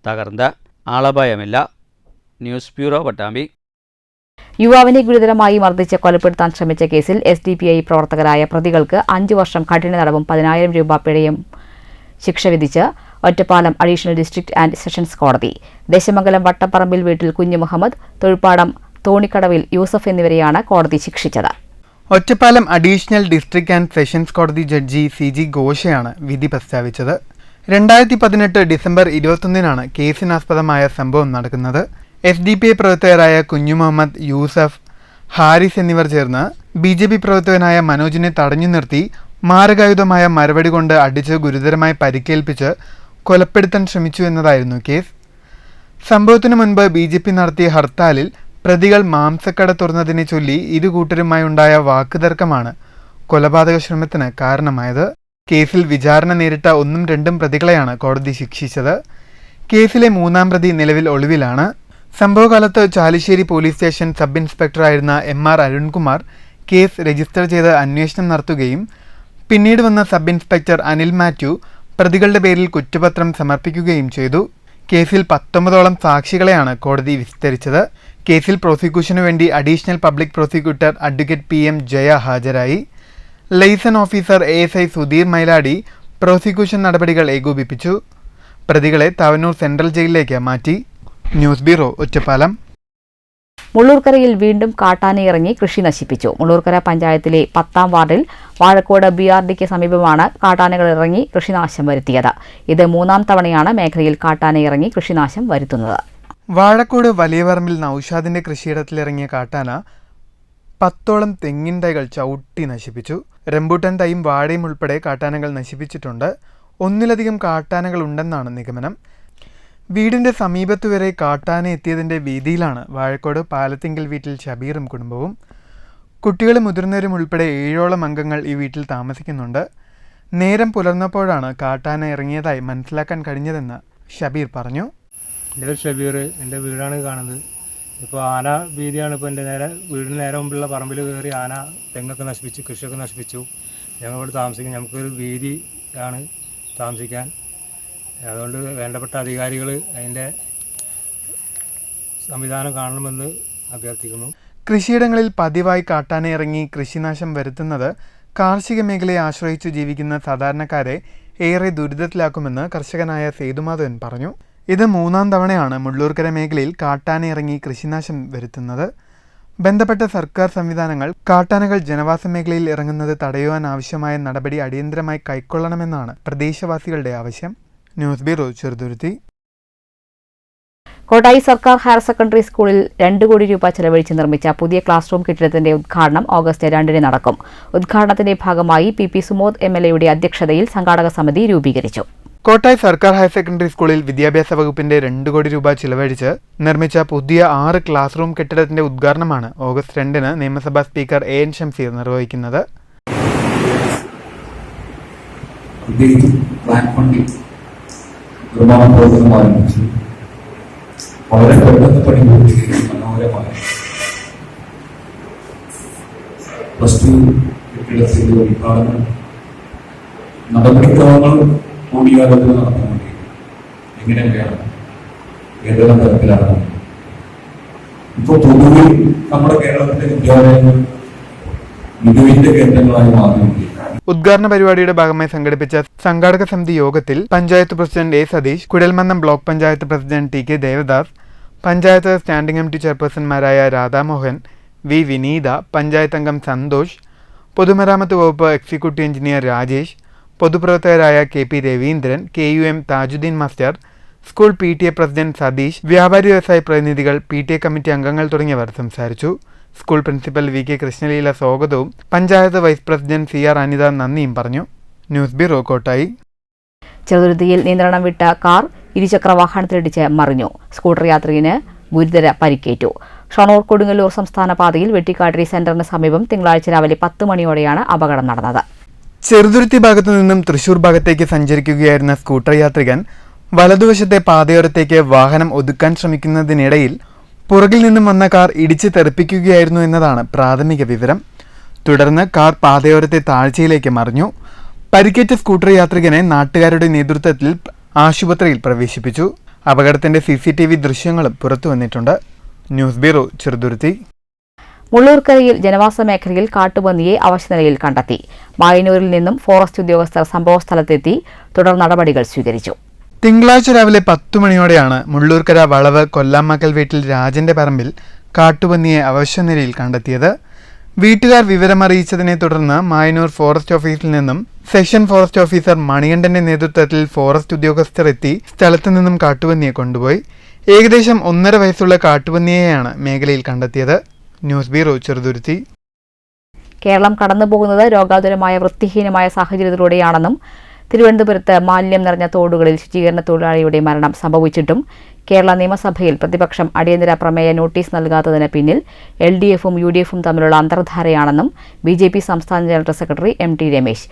തകർന്നത്. ആളപായമില്ല. News bureau, Pattambi. യുവാവിനെ ഗുരുതരമായി മർദ്ദിച്ച് കൊലപ്പെടുത്താൻ ശ്രമിച്ച കേസിൽ SDPI പ്രവർത്തകരായ പ്രതികൾക്ക് 5 വർഷം കഠിന തടവും 10,000 രൂപ പിഴയും ശിക്ഷ വിധിച്ച് Ottapalam additional district and sessions കോടതി. ദേശമംഗലം വട്ടപ്പറമ്പിൽ വീട്ടിൽ കുഞ്ഞു മുഹമ്മദ്, തൊഴുപ്പാടം തോണിക്കടവിൽ യൂസഫ് എന്നിവരെയാണ് കോടതി ശിക്ഷിച്ചത്. Ottapalam additional district and sessions കോടതി ജഡ്ജി CG ഘോഷയാണ് വിധി പ്രസ്താവിച്ചത്. 2018 ഡിസംബർ 21-നാണ് കേസിനാസ്പദമായ സംഭവം നടക്കുന്നത്. SDPI പ്രവർത്തകരായ കുഞ്ഞു മുഹമ്മദ്, യൂസഫ്, ഹാരിസ് എന്നിവർ ചേർന്ന് BJP പ്രവർത്തകനായ മനോജിനെ തടഞ്ഞു നിർത്തി മാരകായുധമായ മരവടി കൊണ്ട് അടിച്ച് ഗുരുതരമായി പരിക്കേൽപ്പിച്ച് കൊലപ്പെടുത്താൻ ശ്രമിച്ചു എന്നതായിരുന്നു കേസ്. സംഭവത്തിനു മുൻപ് BJP നടത്തിയ ഹർത്താലിൽ പ്രതികൾ മാംസക്കട തുറന്നതിനെ ചൊല്ലി ഇരു കൂട്ടരുമായി ഉണ്ടായ വാക്കുതർക്കമാണ് കൊലപാതക ശ്രമത്തിന് കാരണമായത്. കേസിൽ വിചാരണ നേരിട്ട 1ഉം 2ഉം പ്രതികളെയാണ് കോടതി ശിക്ഷിച്ചത്. കേസിലെ 3-ാം പ്രതി നിലവിൽ ഒളിവിലാണ്. സംഭവകാലത്ത് ചാലിശ്ശേരി പോലീസ് സ്റ്റേഷൻ സബ് ഇൻസ്പെക്ടറായിരുന്ന MR അരുൺകുമാർ കേസ് രജിസ്റ്റർ ചെയ്ത് അന്വേഷണം നടത്തുകയും പിന്നീട് വന്ന സബ് ഇൻസ്പെക്ടർ അനിൽ മാത്യു പ്രതികളുടെ പേരിൽ കുറ്റപത്രം സമർപ്പിക്കുകയും ചെയ്തു. കേസിൽ 19ഓളം സാക്ഷികളെയാണ് കോടതി വിസ്തരിച്ചത്. കേസിൽ പ്രോസിക്യൂഷനു വേണ്ടി additional public prosecutor advocate PM Jaya ഹാജരായി. Liaison officer ASI Sudheer Mailadi prosecution നടപടികൾ ഏകോപിപ്പിച്ചു. പ്രതികളെ തവനൂർ സെൻട്രൽ ജയിലിലേക്ക് മാറ്റി. News bureau, Ottapalam. മുള്ളൂർക്കരയിൽ വീണ്ടും കാട്ടാനയിറങ്ങി കൃഷി നശിപ്പിച്ചു. മുള്ളൂർക്കര പഞ്ചായത്തിലെ 10-ാം വാർഡിൽ വാഴക്കോട് BRDക്ക് സമീപമാണ് കാട്ടാനകൾ ഇറങ്ങി കൃഷിനാശം വരുത്തിയത്. ഇത് 3-ാം തവണയാണ് മേഖലയിൽ കാട്ടാനയിറങ്ങി കൃഷിനാശം വരുത്തുന്നത്. വാഴക്കോട് വലിയപറമ്പിൽ നൌഷാദിന്റെ കൃഷിയിടത്തിലിറങ്ങിയ കാട്ടാന 10ഓളം തെങ്ങിൻ തൈകൾ ചവിട്ടി നശിപ്പിച്ചു. റംബൂട്ടാൻ തൈയും വാഴയും ഉൾപ്പെടെ കാട്ടാനകൾ നശിപ്പിച്ചിട്ടുണ്ട്. 1-ലധികം കാട്ടാനകൾ ഉണ്ടെന്നാണ് നിഗമനം. വീടിന്റെ സമീപത്തുവരെ കാട്ടാന എത്തിയതിന്റെ ഭീതിയിലാണ് വാഴക്കോട് പാലത്തിങ്കൽ വീട്ടിൽ ഷബീറും കുടുംബവും. കുട്ടികളും മുതിർന്നവരും ഉൾപ്പെടെ 7ഓളം അംഗങ്ങൾ ഈ വീട്ടിൽ താമസിക്കുന്നുണ്ട്. നേരം പുലർന്നപ്പോഴാണ് കാട്ടാന ഇറങ്ങിയതായി മനസ്സിലാക്കാൻ കഴിഞ്ഞതെന്ന് ഷബീർ പറഞ്ഞു. എൻ്റെ പേര് ഷബീർ, എൻ്റെ വീടാണ് കാണുന്നത്. ഇപ്പോൾ ആന ഭീതിയാണ്. ഇപ്പോൾ എൻ്റെ വീടിന് നേരെ മുമ്പുള്ള പറമ്പിൽ കയറി ആന തെങ്ങൊക്കെ നശിപ്പിച്ചു, കൃഷിയൊക്കെ നശിപ്പിച്ചു. ഞങ്ങളിവിടെ താമസിക്കും, നമുക്കൊരു ഭീതിയാണ് താമസിക്കാൻ. അതുകൊണ്ട് വേണ്ടപ്പെട്ട അധികാരികൾ അതിൻ്റെ സംവിധാനം കാണണമെന്ന് അഭ്യർത്ഥിക്കുന്നു. കൃഷിയിടങ്ങളിൽ പതിവായി കാട്ടാന ഇറങ്ങി കൃഷിനാശം വരുത്തുന്നത് കാർഷിക മേഖലയെ ആശ്രയിച്ചു ജീവിക്കുന്ന സാധാരണക്കാരെ ഏറെ ദുരിതത്തിലാക്കുമെന്ന് കർഷകനായ സേതുമാധവൻ പറഞ്ഞു. ഇത് 3-ാം തവണയാണ് മുള്ളൂർക്കര മേഖലയിൽ കാട്ടാന ഇറങ്ങി കൃഷിനാശം വരുത്തുന്നത്. ബന്ധപ്പെട്ട സർക്കാർ സംവിധാനങ്ങൾ കാട്ടാനകൾ ജനവാസ മേഖലയിൽ ഇറങ്ങുന്നത് തടയുവാൻ ആവശ്യമായ നടപടി അടിയന്തരമായി കൈക്കൊള്ളണമെന്നാണ് പ്രദേശവാസികളുടെ ആവശ്യം. News bureau, Cheruthuruthy. കോട്ടായി സർക്കാർ ഹയർ സെക്കൻഡറി സ്കൂളിൽ 2 കോടി രൂപ ചെലവഴിച്ച് നിർമ്മിച്ച പുതിയ ക്ലാസ് റൂം കെട്ടിടത്തിന്റെ ഉദ്ഘാടനം ഓഗസ്റ്റ് 2-ന് നടക്കും. ഉദ്ഘാടനത്തിന്റെ ഭാഗമായി PP സുമോദ് MLAയുടെ അധ്യക്ഷതയിൽ സംഘാടക സമിതി രൂപീകരിച്ചു. കോട്ടായി സർക്കാർ ഹയർ സെക്കൻഡറി സ്കൂളിൽ വിദ്യാഭ്യാസ വകുപ്പിന്റെ 2 കോടി രൂപ ചിലവഴിച്ച് നിർമ്മിച്ച പുതിയ 6 ക്ലാസ് റൂം കെട്ടിടത്തിന്റെ ഉദ്ഘാടനമാണ് ഓഗസ്റ്റ് 2-ന് നിയമസഭാ സ്പീക്കർ AN ഷംസീർ നിർവഹിക്കുന്നത്. പ്രത്യേകിച്ചും പ്ലാൻ ഫണ്ടിങ് നിർമ്മാണ പ്രവർത്തനം ആരംഭിച്ചു. വളരെ പെട്ടെന്ന് പണി പൂർത്തീകരിച്ച് മനോഹരമായ +2 കെട്ടിടത്തിന്റെ ഉദ്ഘാടനം നടപടിക്രമങ്ങളും കൂടിയാലോചന നടത്തുന്നുണ്ടെങ്കിൽ എങ്ങനെ വേണം, ഏതെല്ലാം തരത്തിലാണ് ഇപ്പോൾ പൊതുവിൽ നമ്മുടെ കേരളത്തിലെ വിദ്യാലയങ്ങൾ മികവിന്റെ കേന്ദ്രങ്ങളായി മാറിയിട്ടുണ്ട്. ഉദ്ഘാടന പരിപാടിയുടെ ഭാഗമായി സംഘടിപ്പിച്ച സംഘാടക സമിതി യോഗത്തിൽ panchayat president A Satheesh, Kuzhalmannam block panchayat president T K Devadas, panchayat standing committee ചെയർപേഴ്സൺമാരായ രാധാമോഹൻ, വി വിനീത, പഞ്ചായത്ത് അംഗം സന്തോഷ്, പൊതുമരാമത്ത് വകുപ്പ് എക്സിക്യൂട്ടീവ് എഞ്ചിനീയർ രാജേഷ്, പൊതുപ്രവർത്തകരായ K P Raveendran, KUM Thajudheen master, school PTA president Satheesh, വ്യാപാരി വ്യവസായ പ്രതിനിധികൾ, PTA കമ്മിറ്റി അംഗങ്ങൾ തുടങ്ങിയവർ സംസാരിച്ചു. സ്കൂൾ പ്രിൻസിപ്പൽ VK കൃഷ്ണലീല സ്വാഗതവും panchayat vice president CR Anitha നന്ദിയും പറഞ്ഞു. News bureau Kottayi. ചെറുതുരുത്തിയിൽ നിയന്ത്രണം വിട്ട കാർ ഇരുചക്ര വാഹനത്തിലിടിച്ച് മറിഞ്ഞു. സ്കൂട്ടർ യാത്രികന് ഗുരുതര പരിക്കേറ്റു. ഷൊർണൂർ കൊടുങ്ങല്ലൂർ സംസ്ഥാന പാതയിൽ വെട്ടിക്കാട്ടിരി സെന്ററിന് സമീപം തിങ്കളാഴ്ച രാവിലെ 10 മണിയോടെയാണ് അപകടം നടന്നത്. ചെറുതുരുത്തി ഭാഗത്തു നിന്നും തൃശൂർ ഭാഗത്തേക്ക് സഞ്ചരിക്കുകയായിരുന്ന സ്കൂട്ടർ യാത്രികൻ വലതുവശത്തെ പാതയോരത്തേക്ക് വാഹനം ഒതുക്കാൻ ശ്രമിക്കുന്നതിനിടയിൽ പുറകിൽ നിന്നും വന്ന കാർ ഇടിച്ച് തെറിപ്പിക്കുകയായിരുന്നു എന്നതാണ് പ്രാഥമിക വിവരം. തുടർന്ന് കാർ പാതയോരത്തെ താഴ്ചയിലേക്ക് മറിഞ്ഞു. പരിക്കേറ്റ സ്കൂട്ടർ യാത്രികനെ നാട്ടുകാരുടെ നേതൃത്വത്തിൽ ആശുപത്രിയിൽ പ്രവേശിപ്പിച്ചു. അപകടത്തിന്റെ CCTV ദൃശ്യങ്ങളും പുറത്തു വന്നിട്ടുണ്ട്. News bureau, Cheruthuruthy. മുള്ളൂർക്കരയിൽ ജനവാസ മേഖലയിൽ കാട്ടുപന്നിയെ അവശനിലയിൽ കണ്ടെത്തി. മായന്നൂരിൽ നിന്നും ഫോറസ്റ്റ് ഉദ്യോഗസ്ഥർ സംഭവസ്ഥലത്തെത്തി തുടർ നടപടികൾ സ്വീകരിച്ചു. തിങ്കളാഴ്ച രാവിലെ 10 മണിയോടെയാണ് മുള്ളൂർക്കര വളവ് കൊല്ലാമക്കൽ വീട്ടിൽ രാജന്റെ പറമ്പിൽ കാട്ടുപന്നിയെ അവശനിലയിൽ കണ്ടെത്തിയത്. വീട്ടുകാർ വിവരമറിയിച്ചതിനെ തുടർന്ന് മായന്നൂർ ഫോറസ്റ്റ് ഓഫീസിൽ നിന്നും സെഷൻ ഫോറസ്റ്റ് ഓഫീസർ മണികണ്ഠന്റെ നേതൃത്വത്തിൽ ഫോറസ്റ്റ് ഉദ്യോഗസ്ഥർ എത്തി സ്ഥലത്തു നിന്നും കാട്ടുപന്നിയെ കൊണ്ടുപോയി. ഏകദേശം 1.5 വയസ്സുള്ള കാട്ടുപന്നിയെയാണ് മേഖലയിൽ കണ്ടെത്തിയത്. News bureau, Cheruthuruthy. കേരളം കടന്നുപോകുന്നത് രോഗാതുരമായ വൃത്തിഹീനമായ സാഹചര്യത്തിലൂടെയാണെന്നും തിരുവനന്തപുരത്ത് മാലിന്യം നിറഞ്ഞ തോടുകളിൽ ശുചീകരണ തൊഴിലാളിയുടെ മരണം സംഭവിച്ചിട്ടും കേരള നിയമസഭയിൽ പ്രതിപക്ഷം അടിയന്തര പ്രമേയ നോട്ടീസ് നൽകാത്തതിന് പിന്നിൽ LDFും UDFും തമ്മിലുള്ള അന്തർധാരയാണെന്നും BJP സംസ്ഥാന ജനറൽ സെക്രട്ടറി MT രമേശ്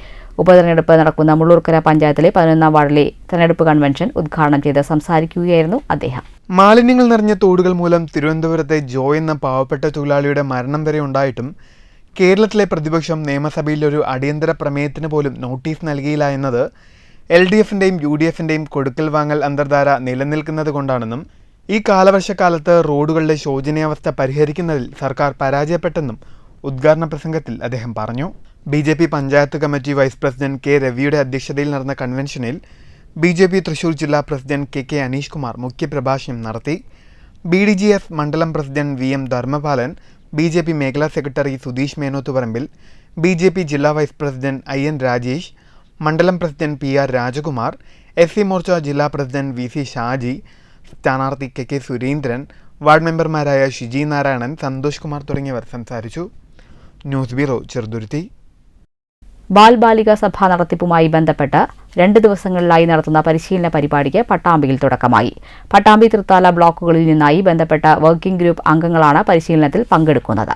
ഉപതെരഞ്ഞെടുപ്പ് നടക്കുന്ന മുള്ളൂർക്കര പഞ്ചായത്തിലെ 11ാം വാർഡിലെ തെരഞ്ഞെടുപ്പ് കൺവെൻഷൻ ഉദ്ഘാടനം ചെയ്ത് സംസാരിക്കുകയായിരുന്നു അദ്ദേഹം. മാലിന്യങ്ങൾ നിറഞ്ഞ തോടുകൾ മൂലം തിരുവനന്തപുരത്തെ ജോയ് എന്ന പാവപ്പെട്ട തൊഴിലാളിയുടെ മരണം വരെ ഉണ്ടായിട്ടും കേരളത്തിലെ പ്രതിപക്ഷം നിയമസഭയിൽ ഒരു അടിയന്തര പ്രമേയത്തിന് പോലും നോട്ടീസ് നൽകിയില്ല എന്നത് LDFിന്റെയും UDFിന്റെയും കൊടുക്കൽ വാങ്ങൽ അന്തർധാര നിലനിൽക്കുന്നത് കൊണ്ടാണെന്നും ഈ കാലവർഷക്കാലത്ത് റോഡുകളുടെ ശോചനീയാവസ്ഥ പരിഹരിക്കുന്നതിൽ സർക്കാർ പരാജയപ്പെട്ടെന്നും ഉദ്ഘാടന പ്രസംഗത്തിൽ അദ്ദേഹം പറഞ്ഞു. BJP panchayat committee vice president K രവിയുടെ അധ്യക്ഷതയിൽ നടന്ന കൺവെൻഷനിൽ BJP തൃശൂർ ജില്ലാ പ്രസിഡന്റ് KK അനീഷ് കുമാർ മുഖ്യപ്രഭാഷണം നടത്തി. BDGF മണ്ഡലം പ്രസിഡന്റ് VM ധർമ്മപാലൻ, BJP മേഖലാ സെക്രട്ടറി സുധീഷ് മേനോത്തുപറമ്പിൽ, BJP ജില്ലാ വൈസ് പ്രസിഡന്റ് IN രാജേഷ്, മണ്ഡലം president PR Rajkumar, SC Morcha ജില്ലാ പ്രസിഡന്റ് VC ഷാജി, സ്ഥാനാർത്ഥി KK സുരേന്ദ്രൻ, വാർഡ് മെമ്പർമാരായ ഷിജി നാരായണൻ, സന്തോഷ് കുമാർ തുടങ്ങിയവർ സംസാരിച്ചു. News bureau, Cheruthuruthy. ബാൽബാലിക സഭ നടത്തിപ്പുമായി ബന്ധപ്പെട്ട് 2 ദിവസങ്ങളിലായി നടത്തുന്ന പരിശീലന പരിപാടിക്ക് പട്ടാമ്പിയിൽ തുടക്കമായി. പട്ടാമ്പി തൃത്താല ബ്ലോക്കുകളിൽ നിന്നായി ബന്ധപ്പെട്ട വർക്കിംഗ് ഗ്രൂപ്പ് അംഗങ്ങളാണ് പരിശീലനത്തിൽ പങ്കെടുക്കുന്നത്.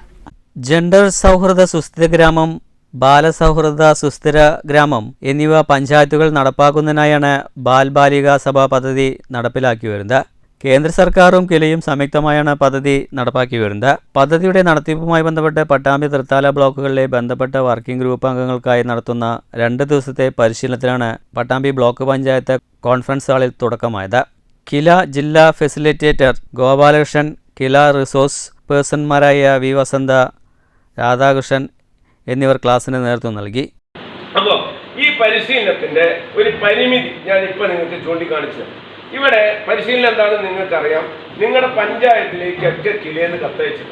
ജെൻഡർ സൗഹൃദ സുസ്ഥിര ഗ്രാമം, ബാലസൗഹൃദ സുസ്ഥിര ഗ്രാമം എന്നിവ പഞ്ചായത്തുകൾ നടപ്പാക്കുന്നതിനായാണ് ബാൽബാലിക സഭ പദ്ധതി നടപ്പിലാക്കി വരുന്നത്. കേന്ദ്ര സർക്കാരും കിലയും സംയുക്തമായാണ് പദ്ധതി നടപ്പാക്കി വരുന്നത്. പദ്ധതിയുടെ നടത്തിപ്പുമായി ബന്ധപ്പെട്ട് പട്ടാമ്പി തൃത്താല ബ്ലോക്കുകളിലെ ബന്ധപ്പെട്ട വർക്കിംഗ് ഗ്രൂപ്പ് അംഗങ്ങൾക്കായി നടത്തുന്ന 2 ദിവസത്തെ പരിശീലനത്തിനാണ് പട്ടാമ്പി ബ്ലോക്ക് പഞ്ചായത്ത് കോൺഫറൻസ് ഹാളിൽ തുടക്കമായത്. കില ജില്ലാ ഫെസിലിറ്റേറ്റർ ഗോപാലകൃഷ്ണൻ, കില റിസോഴ്സ് പേഴ്സൺമാരായ വി വസന്ത, രാധാകൃഷ്ണൻ എന്നിവർ ക്ലാസ്സിന് നേതൃത്വം നൽകി. അപ്പോൾ ഈ പരിശീലനത്തിന്റെ ഒരു പരിമിതി ഞാൻ ഇപ്പോൾ നിങ്ങൾക്ക് ചൂണ്ടിക്കാണിച്ചു. ഇവിടെ പരിശീലനം എന്താണെന്ന് നിങ്ങൾക്കറിയാം. നിങ്ങളുടെ പഞ്ചായത്തിലേക്ക് ഒക്കെ കിളിയെന്ന് കത്തയച്ചു,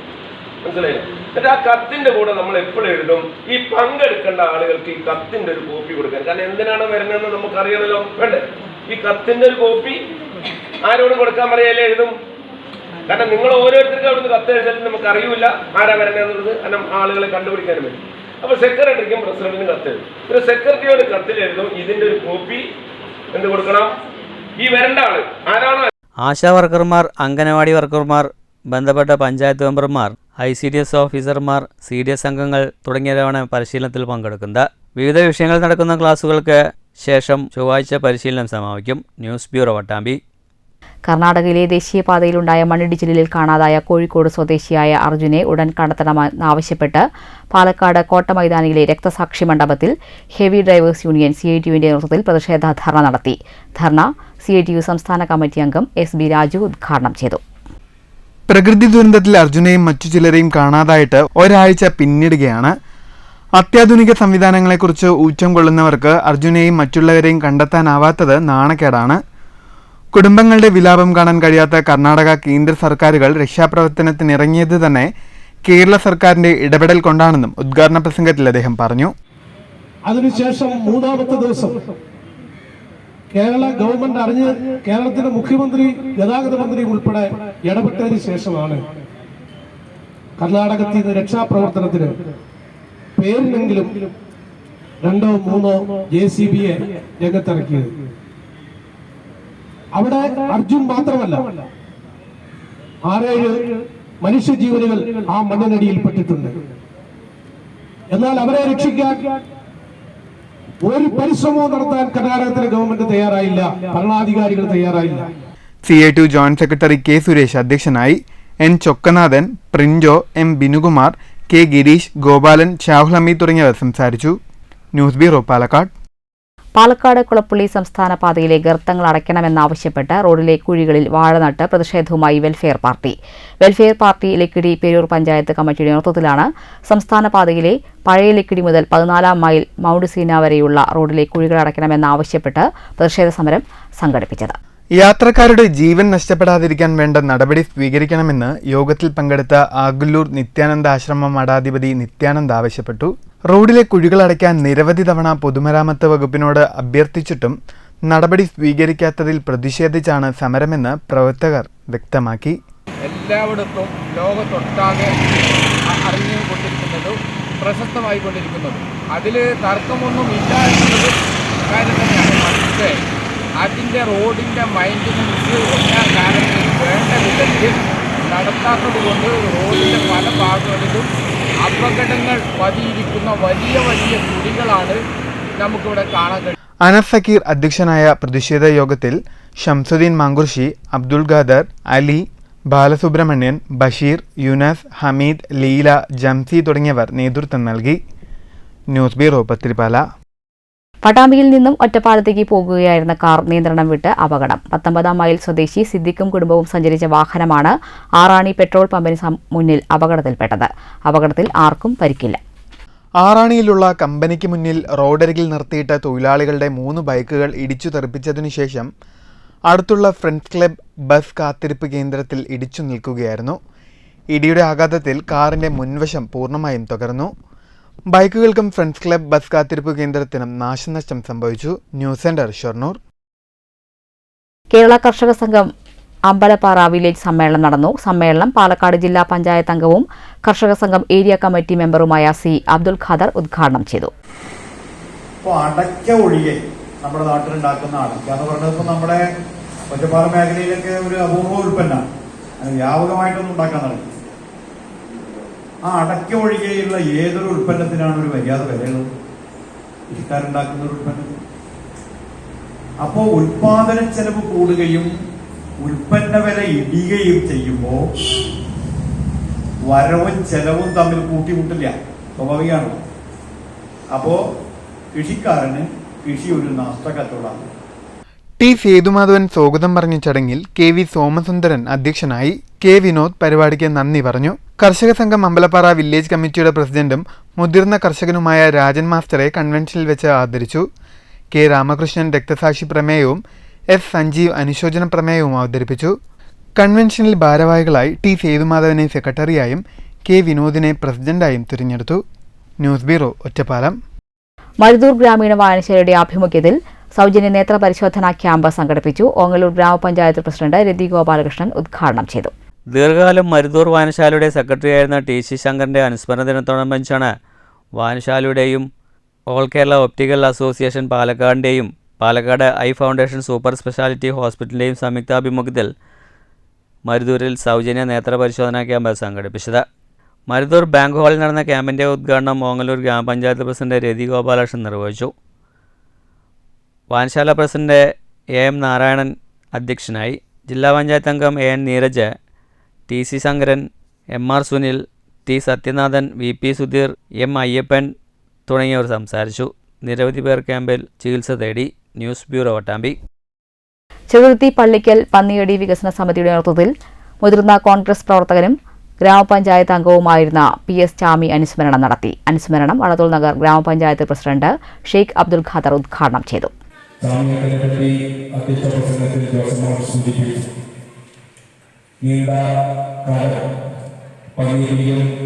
മനസ്സിലായില്ല? എന്നിട്ട് ആ കത്തിന്റെ കൂടെ നമ്മൾ എപ്പോഴും എഴുതും ഈ പങ്കെടുക്കേണ്ട ആളുകൾക്ക് ഈ കത്തിന്റെ ഒരു കോപ്പി കൊടുക്കാൻ. കാരണം എന്തിനാണ് വരുന്നതെന്ന് നമുക്കറിയണമല്ലോ, വേണ്ടേ? ഈ കത്തിന്റെ ഒരു കോപ്പി ആരോടും കൊടുക്കാൻ പറയാല്ലേ എഴുതും. കാരണം നിങ്ങൾ ഓരോരുത്തർക്കും അവിടുന്ന് കത്ത് എഴുതാൻ നമുക്ക് അറിയില്ല ആരാ വരണേന്നുള്ളത്. കാരണം ആളുകളെ കണ്ടുപിടിക്കാനും വേണ്ടി. അപ്പോൾ സെക്രട്ടറിക്കും പ്രസിഡന്റിനും കത്ത് എഴുതും. ഒരു സെക്രട്ടറിയോട് കത്തിൽ എഴുതും ഇതിന്റെ ഒരു കോപ്പി എന്ത് കൊടുക്കണം, ഈ വരേണ്ട ആള് ആരാണ്. ആശാ വർക്കർമാർ, അംഗനവാടി വർക്കർമാർ, ബന്ധപ്പെട്ട പഞ്ചായത്ത് മെമ്പർമാർ, ICDS ഓഫീസർമാർ, CDS അംഗങ്ങൾ തുടങ്ങിയവരാണ് പരിശീലനത്തിൽ പങ്കെടുക്കുന്നത്. വിവിധ വിഷയങ്ങൾ നടക്കുന്ന ക്ലാസുകൾക്ക് ശേഷം ചൊവ്വാഴ്ച പരിശീലനം സമാപിക്കും. News bureau Pattambi. കർണാടകയിലെ ദേശീയപാതയിലുണ്ടായ മണ്ണിടിച്ചിലിൽ കാണാതായ കോഴിക്കോട് സ്വദേശിയായ അർജുനെ ഉടൻ കണ്ടെത്തണമെന്നാവശ്യപ്പെട്ട് പാലക്കാട് കോട്ടമൈതാനിയിലെ രക്തസാക്ഷി മണ്ഡപത്തിൽ ഹെവി ഡ്രൈവേഴ്സ് യൂണിയൻ CITUവിന്റെ നേതൃത്വത്തിൽ പ്രതിഷേധ ധർണ നടത്തി. ധർണ CITU സംസ്ഥാന കമ്മിറ്റി അംഗം SB രാജു ഉദ്ഘാടനം ചെയ്തു. പ്രകൃതി ദുരന്തത്തിൽ അർജുനെയും മറ്റു ചിലരെയും കാണാതായിട്ട് ഒരാഴ്ച പിന്നിടുകയാണ്. അത്യാധുനിക സംവിധാനങ്ങളെക്കുറിച്ച് ഊറ്റം കൊള്ളുന്നവർക്ക് അർജുനെയും മറ്റുള്ളവരെയും കണ്ടെത്താനാവാത്തത് നാണക്കേടാണ്. കുടുംബങ്ങളുടെ വിലാപം കാണാൻ കഴിയാത്ത കർണാടക കേന്ദ്ര സർക്കാരുകൾ രക്ഷാപ്രവർത്തനത്തിനിറങ്ങിയത് തന്നെ കേരള സർക്കാരിന്റെ ഇടപെടൽ കൊണ്ടാണെന്നും ഉദ്ഘാടന പ്രസംഗത്തിൽ അദ്ദേഹം പറഞ്ഞു. അതിനുശേഷം മൂന്നാമത്തെ ദിവസം കേരള ഗവൺമെന്റ് അറിഞ്ഞ് കേരളത്തിന്റെ മുഖ്യമന്ത്രി, ഗതാഗത മന്ത്രി ഉൾപ്പെടെ ഇടപെട്ടതിന് ശേഷമാണ് കർണാടകത്തിൽ നിന്ന് രക്ഷാപ്രവർത്തനത്തിന് പേരിനെങ്കിലും 2-3 JCBയെ രംഗത്തിറക്കിയത്. അവിടെ അർജുൻ മാത്രമല്ല, 6-7 മനുഷ്യജീവനുകൾ ആ മണ്ണിനടിയിൽപ്പെട്ടിട്ടുണ്ട്. എന്നാൽ അവരെ രക്ഷിക്കാൻ ഒരു പരിശ്രമവും നടത്താൻ കർണാടകത്തിലെ ഗവൺമെന്റ് തയ്യാറായില്ല, ഭരണാധികാരികൾ തയ്യാറായില്ല. CITU joint secretary K. Suresh അധ്യക്ഷനായി. N. ചൊക്കനാഥൻ, പ്രിൻജോ, M. Binukumar, K. Girish, Gopalan, Shahul Hameed തുടങ്ങിയവർ സംസാരിച്ചു. News bureau Palakkad. പാലക്കാട് കുളപ്പുള്ളി സംസ്ഥാന പാതയിലെ ഗർത്തങ്ങൾ അടയ്ക്കണമെന്നാവശ്യപ്പെട്ട് റോഡിലെ കുഴികളിൽ വാഴ നട്ട് പ്രതിഷേധവുമായി വെൽഫെയർ പാർട്ടി ലക്കിടി പേരൂർ പഞ്ചായത്ത് കമ്മിറ്റിയുടെ നേതൃത്വത്തിലാണ് സംസ്ഥാന പാതയിലെ പഴയ ലക്കിടി മുതൽ 14 മൈൽ മൗണ്ട് സീന വരെയുള്ള റോഡിലെ കുഴികൾ അടയ്ക്കണമെന്നാവശ്യപ്പെട്ട് പ്രതിഷേധ സമരം സംഘടിപ്പിച്ചത്. യാത്രക്കാരുടെ ജീവൻ നഷ്ടപ്പെടാതിരിക്കാൻ വേണ്ട നടപടി സ്വീകരിക്കണമെന്ന് യോഗത്തിൽ പങ്കെടുത്ത ആഗുല്ലൂർ നിത്യാനന്ദ ആശ്രമ മഠാധിപതി നിത്യാനന്ദ് ആവശ്യപ്പെട്ടു. റോഡിലെ കുഴികൾ അടയ്ക്കാൻ നിരവധി തവണ പൊതുമരാമത്ത് വകുപ്പിനോട് അഭ്യർത്ഥിച്ചിട്ടും നടപടി സ്വീകരിക്കാത്തതിൽ പ്രതിഷേധിച്ചാണ് സമരമെന്ന് പ്രവർത്തകർ വ്യക്തമാക്കി. എല്ലായിടത്തും ലോകത്തൊട്ടാകെ അറിഞ്ഞുകൊണ്ടിരിക്കുന്നതും പ്രശസ്തമായിക്കൊണ്ടിരിക്കുന്നതും അതിൽ തർക്കമൊന്നുമില്ല എന്നുള്ളത് കാര്യം തന്നെയാണ്. പക്ഷേ അതിൻ്റെ റോഡിൻ്റെ മെയിൻ്റനൻസ് എല്ലാ കാലങ്ങളിലും വേണ്ട വിധത്തിൽ നടത്താത്തത് കൊണ്ട് റോഡിൻ്റെ പല ഭാഗങ്ങളിലും അപകടങ്ങൾ പതിയിരിക്കുന്ന വലിയ വലിയ കുഴികളാണ് നമുക്കിവിടെ കാണാൻ കഴിയും. അനസ് സക്കീർ അധ്യക്ഷനായ പ്രതിഷേധ യോഗത്തിൽ ഷംസുദ്ദീൻ മാങ്കുർശി, അബ്ദുൾ ഖാദർ, അലി, ബാലസുബ്രഹ്മണ്യൻ, ബഷീർ, യുനസ്, ഹമീദ്, ലീല, ജംസി തുടങ്ങിയവർ നേതൃത്വം നൽകി. News bureau Pathiripala. പട്ടാമ്പിയിൽ നിന്നും ഒറ്റപ്പാലത്തേക്ക് പോകുകയായിരുന്ന കാർ നിയന്ത്രണം വിട്ട് അപകടം. 19 മൈൽ സ്വദേശി സിദ്ദിഖും കുടുംബവും സഞ്ചരിച്ച വാഹനമാണ് ആറാണി പെട്രോൾ പമ്പിന് മുന്നിൽ അപകടത്തിൽപ്പെട്ടത്. അപകടത്തിൽ ആർക്കും പരിക്കില്ല. ആറാണിയിലുള്ള കമ്പനിക്ക് മുന്നിൽ റോഡരികിൽ നിർത്തിയിട്ട തൊഴിലാളികളുടെ 3 ബൈക്കുകൾ ഇടിച്ചു തെറിപ്പിച്ചതിനു ശേഷം അടുത്തുള്ള ഫ്രണ്ട്സ് ക്ലബ് ബസ് കാത്തിരിപ്പ് കേന്ദ്രത്തിൽ ഇടിച്ചു നിൽക്കുകയായിരുന്നു. ഇടിയുടെ ആഘാതത്തിൽ കാറിന്റെ മുൻവശം പൂർണ്ണമായും തകർന്നു. ബൈക്കുകൾക്കും ഫ്രണ്ട്സ് ക്ലബ് ബസ് കാത്തിരിപ്പ് കേന്ദ്രത്തിനും നാശനഷ്ടം സംഭവിച്ചു. News centre Shoranur. കേരള കർഷക സംഘം അമ്പലപ്പാറ വില്ലേജ് സമ്മേളനം നടന്നു. സമ്മേളനം പാലക്കാട് ജില്ലാ പഞ്ചായത്ത് അംഗവും കർഷക സംഘം ഏരിയ കമ്മിറ്റി മെമ്പറുമായ C. അബ്ദുൾ ഖാദർ ഉദ്ഘാടനം ചെയ്തു. അടയ്ക്ക ഒഴികെ നമ്മുടെ നാട്ടിലുണ്ടാക്കുന്ന അടയ്ക്ക എന്ന് പറഞ്ഞത് നമ്മുടെ ഒറ്റപ്പാലം മേഖലയിലൊക്കെ ഒരു അപൂർവ ഉൽപ്പന്നമാണ്. അത് വ്യാപകമായിട്ടൊന്നും ഉണ്ടാക്കാൻ നടക്കും. ആ അടയ്ക്ക ഒഴികെയുള്ള ഏതൊരു ഉൽപ്പന്നത്തിനാണ് ഒരു മര്യാദ വിലയുള്ളത്? കൃഷിക്കാരുണ്ടാക്കുന്ന ഒരു ഉൽപ്പന്നം. അപ്പോൾ ഉൽപാദന ചെലവ് കൂടുകയും ഉൽപ്പന്ന വില ഇടിയുകയും ചെയ്യുമ്പോൾ വരവും ചെലവും തമ്മിൽ കൂട്ടിമുട്ടില്ല, സ്വാഭാവികമാണ്. അപ്പോ കൃഷിക്കാരന് കൃഷി ഒരു നഷ്ടക്കച്ചവടമാണ്. T. സേതുമാധവൻ സ്വാഗതം പറഞ്ഞ ചടങ്ങിൽ K. V. സോമസുന്ദരൻ അധ്യക്ഷനായി. K. വിനോദ് പരിപാടിക്ക് നന്ദി പറഞ്ഞു. കർഷക സംഘം അമ്പലപ്പാറ വില്ലേജ് കമ്മിറ്റിയുടെ പ്രസിഡന്റും മുതിർന്ന കർഷകനുമായ രാജൻ മാസ്റ്ററെ കൺവെൻഷനിൽ വെച്ച് ആദരിച്ചു. K. രാമകൃഷ്ണൻ രക്തസാക്ഷി പ്രമേയവും S. സഞ്ജീവ് അനുശോചന പ്രമേയവും അവതരിപ്പിച്ചു. കൺവെൻഷനിൽ ഭാരവാഹികളായി T. സേതുമാധവനെ സെക്രട്ടറിയായും K. വിനോദിനെ പ്രസിഡന്റായും തിരഞ്ഞെടുത്തു. News bureau Ottapalam. മരുതൂർ ഗ്രാമീണ വായനശാലയുടെ ആഭിമുഖ്യത്തിൽ സൗജന്യ നേത്ര പരിശോധനാ ക്യാമ്പ് സംഘടിപ്പിച്ചു. ഓങ്ങല്ലൂർ ഗ്രാമപഞ്ചായത്ത് പ്രസിഡന്റ് രതി ഗോപാലകൃഷ്ണൻ ഉദ്ഘാടനം ചെയ്തു. ദീർഘകാലം മരുതൂർ വായനശാലയുടെ സെക്രട്ടറിയായിരുന്ന TC ശങ്കറിൻ്റെ അനുസ്മരണ ദിനത്തോടനുബന്ധിച്ചാണ് വായനശാലയുടെയും ഓൾ കേരള ഒപ്റ്റിക്കൽ അസോസിയേഷൻ പാലക്കാടിൻ്റെയും Palakkad eye foundation super speciality ഹോസ്പിറ്റലിൻ്റെയും സംയുക്താഭിമുഖ്യത്തിൽ മരുതൂരിൽ സൗജന്യ നേത്ര പരിശോധനാ ക്യാമ്പ് സംഘടിപ്പിച്ചത്. മരുതൂർ ബാങ്ക് ഹാളിൽ നടന്ന ക്യാമ്പിൻ്റെ ഉദ്ഘാടനം ഓങ്ങല്ലൂർ ഗ്രാമപഞ്ചായത്ത് പ്രസിഡന്റ് രതി ഗോപാലകൃഷ്ണൻ നിർവഹിച്ചു. വായനശാല പ്രസിഡന്റ് AM നാരായണൻ അധ്യക്ഷനായി. ജില്ലാ പഞ്ചായത്ത് അംഗം AN Neeraj, TC Sankaran, MR Sunil, T Sathyanathan, VP Sudheer, M Ayyappan തുടങ്ങിയവർ സംസാരിച്ചു. നിരവധി പേർ ക്യാമ്പിൽ ചികിത്സ തേടി. News bureau Pattambi. ചെറുതുരുത്തി പള്ളിക്കൽ പന്നിയടി വികസന സമിതിയുടെ നേതൃത്വത്തിൽ മുതിർന്ന കോൺഗ്രസ് പ്രവർത്തകനും ഗ്രാമപഞ്ചായത്ത് അംഗവുമായിരുന്ന PS ചാമി അനുസ്മരണം നടത്തി. അനുസ്മരണം വടതൂർ നഗർ ഗ്രാമപഞ്ചായത്ത് പ്രസിഡന്റ് ഷെയ്ഖ് അബ്ദുൽ ഖാദർ ഉദ്ഘാടനം ചെയ്തു.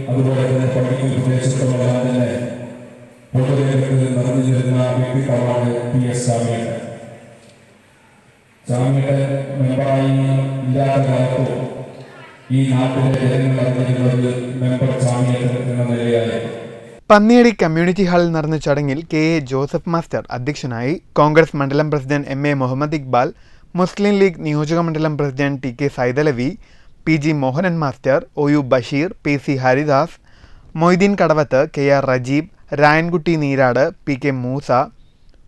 അതുപോലെ തന്നെ പള്ളിക്കൽ പ്രദേശത്തുമെല്ലാം തന്നെ പൊതുരംഗത്ത് നടന്നിരുന്ന വ്യക്തിത്വമാണ് PS ചാമിയേട്ടൻ. ചാമിയേട്ടൻ മെമ്പറായി ഇല്ലാത്ത കാലത്തോ ഈ നാട്ടിലെ ജനങ്ങൾ അറിഞ്ഞിരുന്നത് മെമ്പർ ചാമിയേട്ടൻ എന്ന നിലയായിരുന്നു. പന്നിയടി കമ്മ്യൂണിറ്റി ഹാളിൽ നടന്ന ചടങ്ങിൽ KA ജോസഫ് മാസ്റ്റർ അധ്യക്ഷനായി. കോൺഗ്രസ് മണ്ഡലം പ്രസിഡന്റ് MA മുഹമ്മദ് ഇക്ബാൽ, മുസ്ലിം ലീഗ് നിയോജക മണ്ഡലം president TK Saidalavi, PG Mohanan master, OU Basheer, PC Haridas, Moideen Kadavath, KR Rajeeb, Rayankutty Neerad, PK Moosa,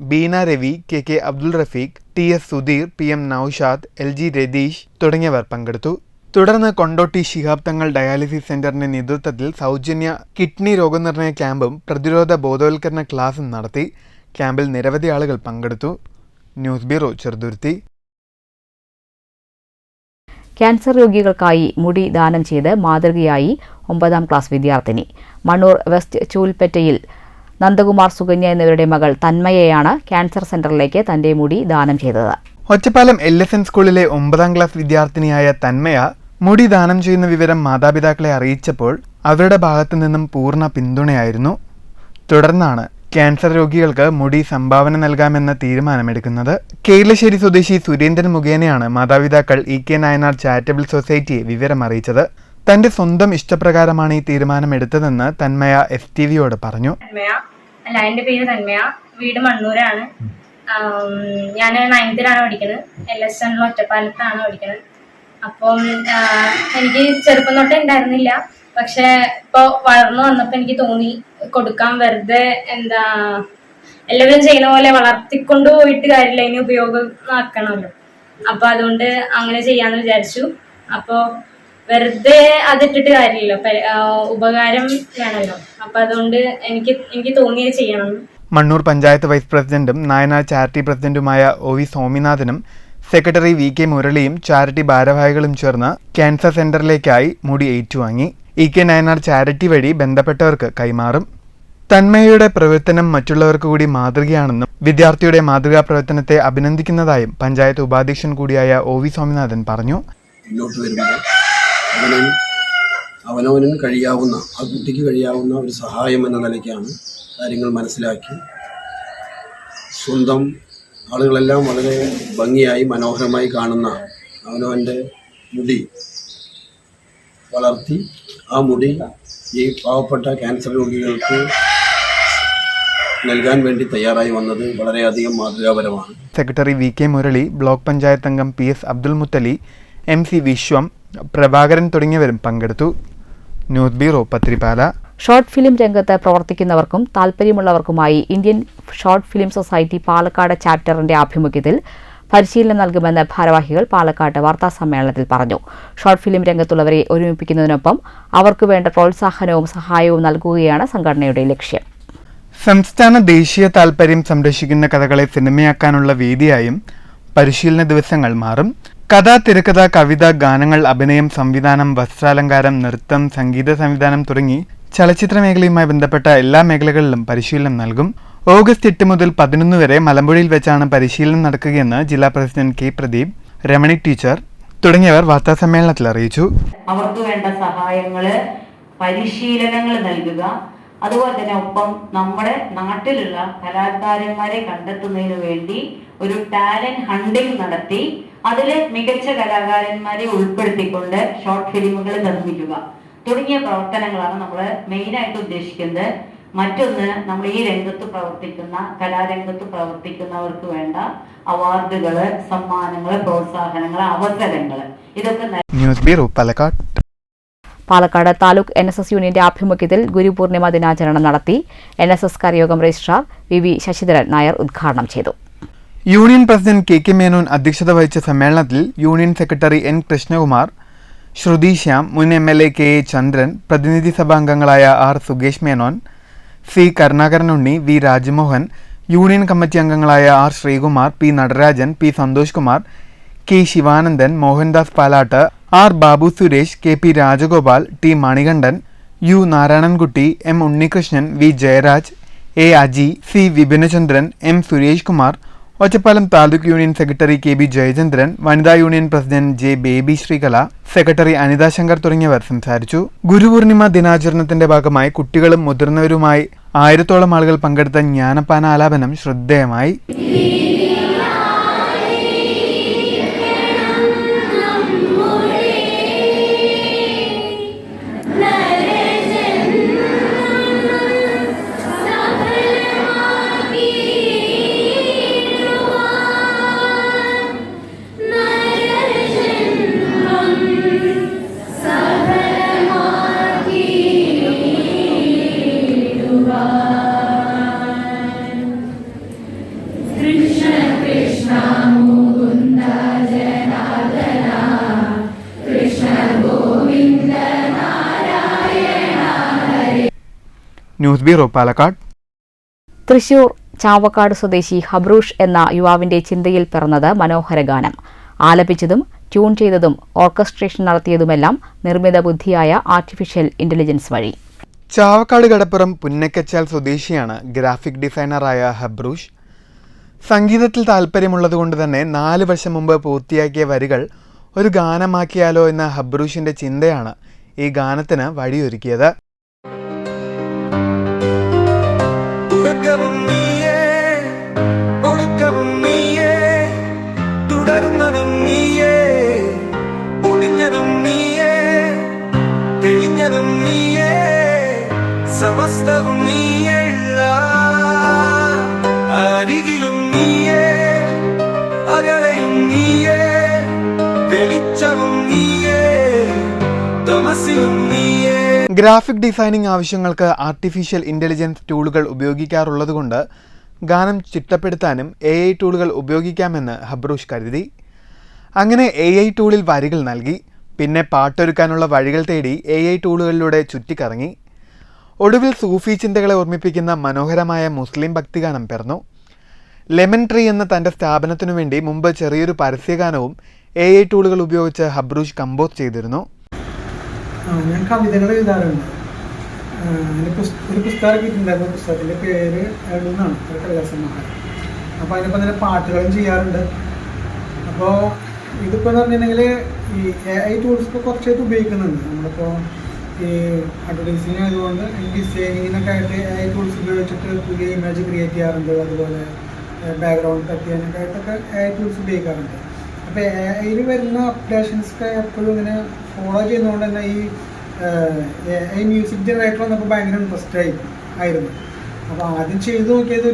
Beena Ravi, KK Abdul Rafeeq, TS Sudheer, PM Noushad, LG Ratheesh തുടങ്ങിയവർ പങ്കെടുത്തു. തുടർന്ന് കൊണ്ടോട്ടി ശിഹാബ് തങ്ങൾ ഡയാലിസിസ് സെന്ററിന്റെ നേതൃത്വത്തിൽ സൗജന്യ കിഡ്നി രോഗനിർണയ ക്യാമ്പും പ്രതിരോധ ബോധവൽക്കരണ ക്ലാസും നടത്തി. ക്യാമ്പിൽ നിരവധി ആളുകൾ പങ്കെടുത്തു. News bureau Cheruthuruthy. ക്യാൻസർ രോഗികൾക്കായി മുടി ദാനം ചെയ്ത് മാതൃകയായി 9ാം ക്ലാസ് വിദ്യാർത്ഥിനി. മണ്ണൂർ വെസ്റ്റ് ചൂൽപ്പറ്റയിൽ നന്ദകുമാർ, സുകന്യ എന്നിവരുടെ മകൾ തന്മയെയാണ് ക്യാൻസർ സെന്ററിലേക്ക് തന്റെ മുടി ദാനം ചെയ്തത്. ഒറ്റപ്പാലം LSN സ്കൂളിലെ 9ാം ക്ലാസ് വിദ്യാർത്ഥിനിയായ തന്മയ മുടി ദാനം ചെയ്യുന്ന വിവരം മാതാപിതാക്കളെ അറിയിച്ചപ്പോൾ അവരുടെ ഭാഗത്തു നിന്നും പൂർണ്ണ പിന്തുണയായിരുന്നു. തുടർന്നാണ് ക്യാൻസർ രോഗികൾക്ക് മുടി സംഭാവന നൽകാമെന്ന തീരുമാനമെടുക്കുന്നത്. കേരളശ്ശേരി സ്വദേശി സുരേന്ദ്രൻ മുഖേനയാണ് മാതാപിതാക്കൾ EK നായനാർ ചാരിറ്റബിൾ സൊസൈറ്റിയെ വിവരം അറിയിച്ചത്. തന്റെ സ്വന്തം ഇഷ്ടപ്രകാരമാണ് ഈ തീരുമാനമെടുത്തതെന്ന് തന്മയ FTVയോട് പറഞ്ഞു. എന്റെ പേര് തന്മയ, വീട് മണ്ണൂരാണ്. ഞാൻ 9th പഠിക്കുന്നത്. LSN ഒറ്റപ്പാലത്താണ് പഠിക്കുന്നത്. അപ്പം എനിക്ക് ചെറുപ്പം തൊട്ടേ ഉണ്ടായിരുന്നില്ല. പക്ഷെ ഇപ്പൊ വളർന്നു വന്നപ്പോ എനിക്ക് തോന്നി കൊടുക്കാൻ, വെറുതെ എല്ലാവരും ചെയ്യുന്ന പോലെ വളർത്തിക്കൊണ്ടു പോയിട്ട് കാര്യമില്ല, അതിന് ഉപയോഗമാക്കണമല്ലോ. അപ്പൊ അതുകൊണ്ട് അങ്ങനെ ചെയ്യാന്ന് വിചാരിച്ചു. അപ്പൊ വെറുതെ അതിട്ടിട്ട് കാര്യമില്ല, ഉപകാരം വേണമല്ലോ. അപ്പൊ അതുകൊണ്ട് എനിക്ക് തോന്നിയത് ചെയ്യണം. മണ്ണൂർ പഞ്ചായത്ത് വൈസ് പ്രസിഡന്റും നായനാർ ചാരിറ്റി പ്രസിഡന്റുമായ OV സോമിനാഥനും സെക്രട്ടറി VK മുരളിയും ചാരിറ്റി ഭാരവാഹികളും ചേർന്ന് ക്യാൻസർ സെന്ററിലേക്കായി മുടി ഏറ്റുവാങ്ങി. EK നായനാർ ചാരിറ്റി വഴി ബന്ധപ്പെട്ടവർക്ക് കൈമാറും. തന്മയയുടെ പ്രവർത്തനം മറ്റുള്ളവർക്ക് കൂടി മാതൃകയാണെന്നും വിദ്യാർത്ഥിയുടെ മാതൃകാ പ്രവർത്തനത്തെ അഭിനന്ദിക്കുന്നതായും പഞ്ചായത്ത് ഉപാധ്യക്ഷൻ കൂടിയായ OV സോമിനാഥൻ പറഞ്ഞു. അവനവനും കഴിയാവുന്ന, ആ കുട്ടിക്ക് കഴിയാവുന്ന ഒരു സഹായം എന്ന നിലയ്ക്കാണ് കാര്യങ്ങൾ മനസ്സിലാക്കി സ്വന്തം ആളുകളെല്ലാം വളരെ ഭംഗിയായി മനോഹരമായി കാണുന്ന അവനവൻ്റെ മുടി വളർത്തി ആ മുടി ഈ പാവപ്പെട്ട ക്യാൻസർ രോഗികൾക്ക് നൽകാൻ വേണ്ടി തയ്യാറായി വന്നത് വളരെയധികം മാതൃകാപരമാണ്. Secretary VK Murali, block panchayat അംഗം PS അബ്ദുൽ മുത്തലി, MC വിശ്വം, പ്രഭാകരൻ തുടങ്ങിയവരും പങ്കെടുത്തു. News bureau Pathirippala. Short film രംഗത്ത് പ്രവർത്തിക്കുന്നവർക്കും താൽപ്പര്യമുള്ളവർക്കുമായി Indian short film society Palakkad ചാപ്റ്ററിന്റെ ആഭിമുഖ്യത്തിൽ പരിശീലനം നൽകുമെന്ന് ഭാരവാഹികൾ പാലക്കാട്ട് വാർത്താസമ്മേളനത്തിൽ പറഞ്ഞു. ഷോർട്ട് ഫിലിം രംഗത്തുള്ളവരെ ഒരുമിപ്പിക്കുന്നതിനൊപ്പം അവർക്ക് വേണ്ട പ്രോത്സാഹനവും സഹായവും നൽകുകയാണ് സംഘടനയുടെ ലക്ഷ്യം. സംസ്ഥാന ദേശീയ താൽപര്യം സംരക്ഷിക്കുന്ന കഥകളെ സിനിമയാക്കാനുള്ള വേദിയായും പരിശീലന ദിവസങ്ങൾ മാറും. കഥ, തിരക്കഥ, കവിത, ഗാനങ്ങൾ, അഭിനയം, സംവിധാനം, വസ്ത്രാലങ്കാരം, നൃത്തം, സംഗീത സംവിധാനം തുടങ്ങി ചലച്ചിത്ര മേഖലയുമായി ബന്ധപ്പെട്ട എല്ലാ മേഖലകളിലും പരിശീലനം നൽകും. ഓഗസ്റ്റ് 8 മുതൽ 11 വരെ മലമ്പുഴയിൽ വെച്ചാണ് പരിശീലനം നടക്കുകയെന്ന് ജില്ലാ president K Pradeep, Ramani teacher തുടങ്ങിയവർ വാർത്താസമ്മേളനത്തിൽ അറിയിച്ചു. അവർക്ക് വേണ്ട സഹായങ്ങള്, പരിശീലനങ്ങൾ നൽകുക, അതുപോലെ തന്നെ ഒപ്പം നമ്മുടെ നാട്ടിലുള്ള കലാകാരന്മാരെ കണ്ടെത്തുന്നതിന് വേണ്ടി ഒരു ടാലന്റ് ഹണ്ടിങ് നടത്തി അതിൽ മികച്ച കലാകാരന്മാരെ ഉൾപ്പെടുത്തിക്കൊണ്ട് ഷോർട്ട് ഫിലിമുകൾ നിർമ്മിക്കുക തുടങ്ങിയ പ്രവർത്തനങ്ങളാണ് നമ്മൾ മെയിനായിട്ട് ഉദ്ദേശിക്കുന്നത്. മറ്റൊന്ന്, നമ്മൾ ഈ രംഗത്ത് പ്രവർത്തിക്കുന്ന, കലാരംഗത്ത് പ്രവർത്തിക്കുന്നവർക്ക് വേണ്ട അവാർഡുകള്, സമ്മാനങ്ങള്, പ്രോത്സാഹനങ്ങള്, അവസരങ്ങള്, ഇതൊക്കെ news bureau Palakkad. Palakkad taluk NSS യൂണിയന്റെ ആഭിമുഖ്യത്തിൽ ഗുരുപൂർണിമ ദിനാചരണം നടത്തി. NSS കാര്യയോഗം രജിസ്ട്രാർ VV ശശിധരൻ നായർ ഉദ്ഘാടനം ചെയ്തു. യൂണിയൻ പ്രസിഡന്റ് കെ മേനോൻ അധ്യക്ഷത വഹിച്ച സമ്മേളനത്തിൽ union secretary N Krishnakumar, Sruthi Shyam, മുൻ MLA കെ ചന്ദ്രൻ, പ്രതിനിധി സഭാംഗങ്ങളായ R Sukesh Menon, C Karunakaranunni, V Rajmohan, union committee അംഗങ്ങളായ R Sreekumar, P Natarajan, P Santhosh Kumar, K Sivanandan, Mohandas Palat, R Babu Suresh, K P Rajagopal, T Manikandan, U Narayanankutty, M Unnikrishnan, V Jayaraj, A Aji, C Vipinachandran, M Suresh Kumar, Ottapalam taluk union secretary K B Jayachandran, വനിതാ union president J Baby Sreekala, secretary Anitha Shankar തുടങ്ങിയവർ സംസാരിച്ചു. ഗുരുപൂർണിമ ദിനാചരണത്തിന്റെ ഭാഗമായി കുട്ടികളും മുതിർന്നവരുമായി 1000-ഓളം ആളുകൾ പങ്കെടുത്ത ജ്ഞാനപ്പാന ആലാപനം ശ്രദ്ധേയമായി. News bureau, Palakkad. തൃശൂർ ചാവക്കാട് സ്വദേശി ഹബ്രൂഷ് എന്ന യുവാവിന്റെ ചിന്തയിൽ പിറന്നത് മനോഹര ഗാനം. ആലപിച്ചതും ട്യൂൺ ചെയ്തതും ഓർക്കസ്ട്രേഷൻ നടത്തിയതുമെല്ലാം നിർമ്മിത ബുദ്ധിയായ ആർട്ടിഫിഷ്യൽ ഇന്റലിജൻസ് വഴി. ചാവക്കാട് കടപ്പുറം പുന്നക്കച്ചാൽ സ്വദേശിയാണ് ഗ്രാഫിക് ഡിസൈനറായ ഹബ്രൂഷ്. സംഗീതത്തിൽ താല്പര്യമുള്ളതുകൊണ്ട് തന്നെ 4 വർഷം മുമ്പ് പൂർത്തിയാക്കിയ വരികൾ ഒരു ഗാനമാക്കിയാലോ എന്ന ഹബ്രൂഷിന്റെ ചിന്തയാണ് ഈ ഗാനത്തിന് വഴിയൊരുക്കിയത്. ഗ്രാഫിക് ഡിസൈനിങ് ആവശ്യങ്ങൾക്ക് ആർട്ടിഫിഷ്യൽ ഇന്റലിജൻസ് ടൂളുകൾ ഉപയോഗിക്കാറുള്ളതുകൊണ്ട് ഗാനം ചിട്ടപ്പെടുത്താനും AI ടൂളുകൾ ഉപയോഗിക്കാമെന്ന് ഹബ്രൂഷ് കരുതി. അങ്ങനെ AI ടൂളിൽ വരികൾ നൽകി. പിന്നെ പാട്ടൊരുക്കാനുള്ള വഴികൾ തേടി AI ടൂളുകളിലൂടെ ചുറ്റിക്കറങ്ങി. ഒടുവിൽ സൂഫി ചിന്തകളെ ഓർമ്മിപ്പിക്കുന്ന മനോഹരമായ മുസ്ലിം ഭക്തിഗാനം പിറന്നു. ലെമൺ ട്രീ എന്ന തൻ്റെ സ്ഥാപനത്തിനു വേണ്ടി മുമ്പ് ചെറിയൊരു പരസ്യഗാനവും AI ടൂളുകൾ ഉപയോഗിച്ച് ഹബ്രൂഷ് കമ്പോസ് ചെയ്തിരുന്നു. ഞാൻ കവിതകൾ എഴുതാറുണ്ട്. ഒരു പുസ്തകം ഇറക്കിയിട്ടുണ്ടായിരുന്നു. പുസ്തകത്തിൻ്റെ പേര് എഴുതുന്നതാണ്, ഒരു കവിതാസമാഹാരം. അപ്പോൾ അതിനിപ്പോൾ തന്നെ പാട്ടുകളും ചെയ്യാറുണ്ട്. അപ്പോൾ ഇതിപ്പോൾ എന്ന് പറഞ്ഞിട്ടുണ്ടെങ്കിൽ ഈ AI ടൂൾസ് ഇപ്പോൾ കുറച്ചായിട്ട് ഉപയോഗിക്കുന്നുണ്ട്. നമ്മളിപ്പോൾ ഈ അഡ്വർടൈസിങ് ആയതുകൊണ്ട് ഡിസൈനിങ്ങിനൊക്കെ ആയിട്ട് AI ടൂൾസ് ഉപയോഗിച്ചിട്ട് പുതിയ ഇമേജ് ക്രിയേറ്റ് ചെയ്യാറുണ്ട്. അതുപോലെ ബാക്ക്ഗ്രൗണ്ട് കട്ട് ചെയ്യാനൊക്കെ ആയിട്ടൊക്കെ AI ടൂൾസ് ഉപയോഗിക്കാറുണ്ട്. അപ്പോൾ AI വരുന്ന അപ്ഡേഷൻസൊക്കെ എപ്പോഴും ഇങ്ങനെ ഫോളോ ചെയ്യുന്നതുകൊണ്ട് തന്നെ ഈ AI മ്യൂസിക് ജനറേറ്റർ വന്നപ്പോൾ ഭയങ്കര ഇൻട്രസ്റ്റ് ആയിരുന്നു. അപ്പോൾ ആദ്യം ചെയ്ത് നോക്കിയത്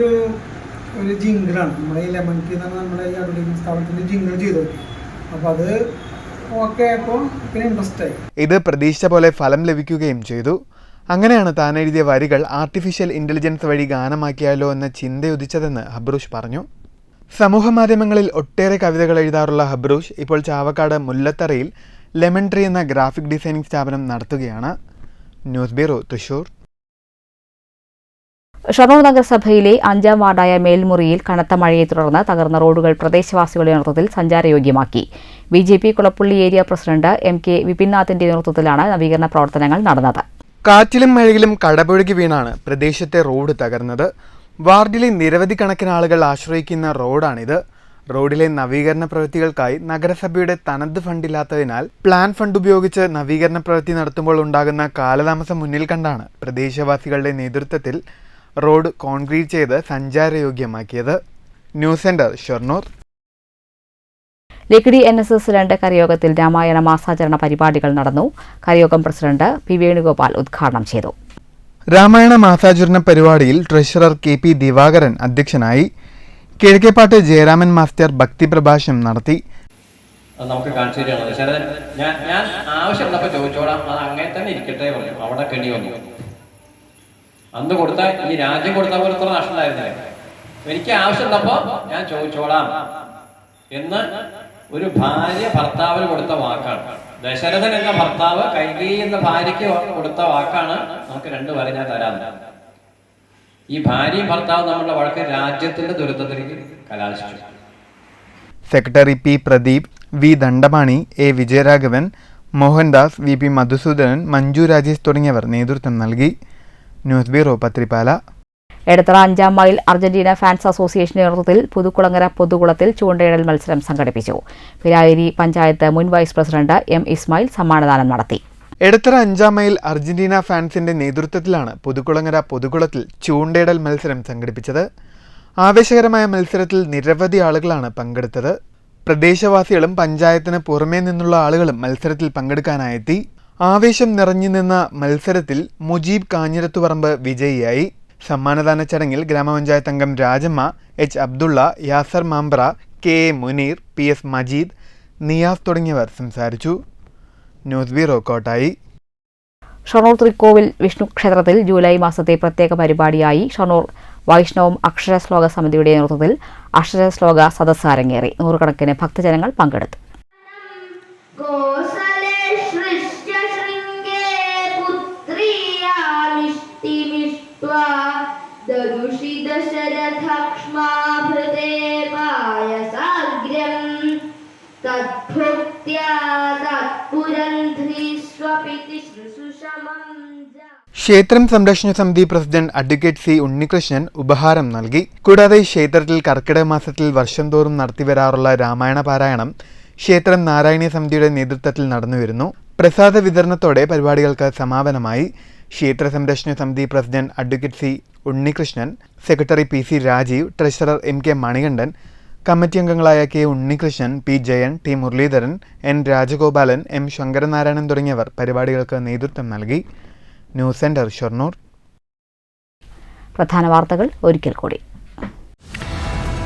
ഒരു ജിങ്കിളാണ്. നമ്മുടെ ഈ ലെമൺ ട്രീ എന്ന് പറഞ്ഞാൽ നമ്മുടെ ഈ അഡ്വർടൈസിംഗ് സ്ഥാപനത്തിൻ്റെ ജിങ്കിൾ ചെയ്ത് നോക്കി. അപ്പോൾ അത് ഓക്കെ ആയപ്പോൾ പിന്നെ ഇൻട്രസ്റ്റ് ആയി. ഇത് പ്രതീക്ഷിച്ച പോലെ ഫലം ലഭിക്കുകയും ചെയ്തു. അങ്ങനെയാണ് താൻ എഴുതിയ വരികൾ ആർട്ടിഫിഷ്യൽ ഇന്റലിജൻസ് വഴി ഗാനമാക്കിയാലോ എന്ന ചിന്തയുദിച്ചതെന്ന് ഹബ്രൂഷ് പറഞ്ഞു. സമൂഹ മാധ്യമങ്ങളിൽ ഒട്ടേറെ കവിതകൾ എഴുതാറുള്ള ഹബ്രൂഷ് ഇപ്പോൾ ചാവക്കാട് മുല്ലത്തറയിൽ ലെമൺ ട്രീ എന്ന ഗ്രാഫിക് ഡിസൈനിങ് സ്ഥാപനം നടത്തുകയാണ്. News bureau, Thrissur. ഷൊർണൂർ നഗരസഭയിലെ 5-ാം വാർഡായ മേൽമുറിയിൽ കനത്ത മഴയെ തുടർന്ന് തകർന്ന റോഡുകൾ പ്രദേശവാസികളുടെ നേതൃത്വത്തിൽ സഞ്ചാരയോഗ്യമാക്കി. BJP Kulappully area president MK വിപിൻനാഥിന്റെ നേതൃത്വത്തിലാണ് നവീകരണ പ്രവർത്തനങ്ങൾ നടന്നത്. കാറ്റിലും മഴയിലും കടപുഴകി വീണാണ് പ്രദേശത്തെ റോഡ് തകർന്നത്. വാർഡിലെ നിരവധി കണക്കിന് ആളുകൾ ആശ്രയിക്കുന്ന റോഡാണിത്. റോഡിലെ നവീകരണ പ്രവൃത്തികൾക്കായി നഗരസഭയുടെ തനത് ഫണ്ടില്ലാത്തതിനാൽ പ്ലാൻ ഫണ്ട് ഉപയോഗിച്ച് നവീകരണ പ്രവൃത്തി നടത്തുമ്പോൾ ഉണ്ടാകുന്ന കാലതാമസം മുന്നിൽ കണ്ടാണ് പ്രദേശവാസികളുടെ നേതൃത്വത്തിൽ റോഡ് കോൺക്രീറ്റ് ചെയ്ത് സഞ്ചാരയോഗ്യമാക്കിയത്. News centre, Shoranur. Lakkidi NSS 2 കരയോഗത്തിൽ രാമായണ മാസാചരണ പരിപാടികൾ നടന്നു. കരയോഗം പ്രസിഡന്റ് P വേണുഗോപാൽ ഉദ്ഘാടനം ചെയ്തു. രാമായണ മാസാചരണ പരിപാടിയിൽ ട്രഷറർ KP ദിവാകരൻ അധ്യക്ഷനായി. കിഴക്കേപ്പാട്ട് ജയരാമൻ മാസ്റ്റർ ഭക്തി പ്രഭാഷണം നടത്തി. നമുക്ക് കാണിച്ചു തരികയാണ്. ഞാൻ ആവശ്യമുള്ളപ്പോൾ ചോദിച്ചോളാം, അത് അങ്ങനെ തന്നെ ഇരിക്കട്ടെ പറഞ്ഞു. അവിടെ കെണി വന്നു. അന്ന് കൊടുത്താൽ ഈ രാജ്യം കൊടുത്താൽ പോലെ ഇത്ര നഷ്ടമായിരുന്നില്ല. എനിക്ക് ആവശ്യമുള്ളപ്പോൾ ഞാൻ ചോദിച്ചോളാം എന്ന് ഒരു ഭാര്യ ഭർത്താവിന് കൊടുത്ത വാക്കാണ്. ദശരഥൻ എന്ന ഭർത്താവ് കൈകേയി എന്ന ഭാര്യയ്ക്ക് കൊടുത്ത വാക്കാണ്, നമുക്ക് 2 വരെ ഞാൻ തരാം. ഈ ഭാര്യയും ഭർത്താവും തമ്മിലുള്ള വഴക്ക് രാജ്യത്തിന്റെ ദുരിതത്തിലേക്ക് കലാശിച്ചു. Secretary P Pradeep, V Dandapani, A Vijayaraghavan, Mohandas, V P Madhusoodanan, Manju Rajesh തുടങ്ങിയവർ നേതൃത്വം നൽകി. News bureau, Pathirippala. എടത്തറ 5ാം മൈൽ അർജന്റീന ഫാൻസ് അസോസിയേഷന്റെ നേതൃത്വത്തിൽ പുതുക്കുളങ്ങര പൊതുകുളത്തിൽ ചൂണ്ടയിടൽ മത്സരം സംഘടിപ്പിച്ചു. പിരായിരി പഞ്ചായത്ത് മുൻ വൈസ് പ്രസിഡന്റ് എം ഇസ്മായിൽ സമ്മാനദാനം നടത്തി. എടത്തറ 5ാം മൈൽ അർജന്റീന ഫാൻസിന്റെ നേതൃത്വത്തിലാണ് പുതുക്കുളങ്ങര പൊതുകുളത്തിൽ ചൂണ്ടയിടൽ മത്സരം സംഘടിപ്പിച്ചത്. ആവേശകരമായ മത്സരത്തിൽ നിരവധി ആളുകളാണ് പങ്കെടുത്തത്. പ്രദേശവാസികളും പഞ്ചായത്തിന് പുറമേ നിന്നുള്ള ആളുകളും മത്സരത്തിൽ പങ്കെടുക്കാനായെത്തി. ആവേശം നിറഞ്ഞു നിന്ന മത്സരത്തിൽ മുജീബ് കാഞ്ഞിരത്തുപറമ്പ് വിജയിയായി. സമ്മാനദാന ചടങ്ങിൽ ഗ്രാമപഞ്ചായത്ത് അംഗം Rajamma, H Abdulla, Yasar Mambra, K A Muneer, P S Majeed, Niyas തുടങ്ങിയവർ സംസാരിച്ചു. News bureau, Kottayi. ഷൊർണൂർ തൃക്കോവിൽ വിഷ്ണു ക്ഷേത്രത്തിൽ ജൂലൈ മാസത്തെ പ്രത്യേക പരിപാടിയായി ഷൊർണൂർ വൈഷ്ണവും അക്ഷരശ്ലോക സമിതിയുടെ നേതൃത്വത്തിൽ അക്ഷരശ്ലോക സദസ്സ് അരങ്ങേറി. 100 കണക്കിന് ഭക്തജനങ്ങൾ പങ്കെടുത്തു. ക്ഷേത്രം സംരക്ഷണ സമിതി പ്രസിഡന്റ് അഡ്വക്കേറ്റ് സി ഉണ്ണികൃഷ്ണൻ ഉപഹാരം നൽകി. കൂടാതെ ക്ഷേത്രത്തിൽ കർക്കിടക മാസത്തിൽ വർഷം തോറും നടത്തിവരാറുള്ള രാമായണ പാരായണം ക്ഷേത്രം നാരായണീയ സമിതിയുടെ നേതൃത്വത്തിൽ നടന്നുവരുന്നു. പ്രസാദ വിതരണത്തോടെ പരിപാടികൾക്ക് സമാപനമായി. ക്ഷേത്ര സംരക്ഷണ സമിതി president advocate C Unnikrishnan, secretary P C Rajeev, treasurer M K Manikandan, committee അംഗങ്ങളായ K Unnikrishnan, P Jayan, T Muraleedharan, N Rajagopalan, M Sankaranarayanan തുടങ്ങിയവർ പരിപാടികൾക്ക് നേതൃത്വം നൽകി. News centre, Shoranur. പ്രധാന വാർത്തകൾ ഒരിക്കൽ കൂടി.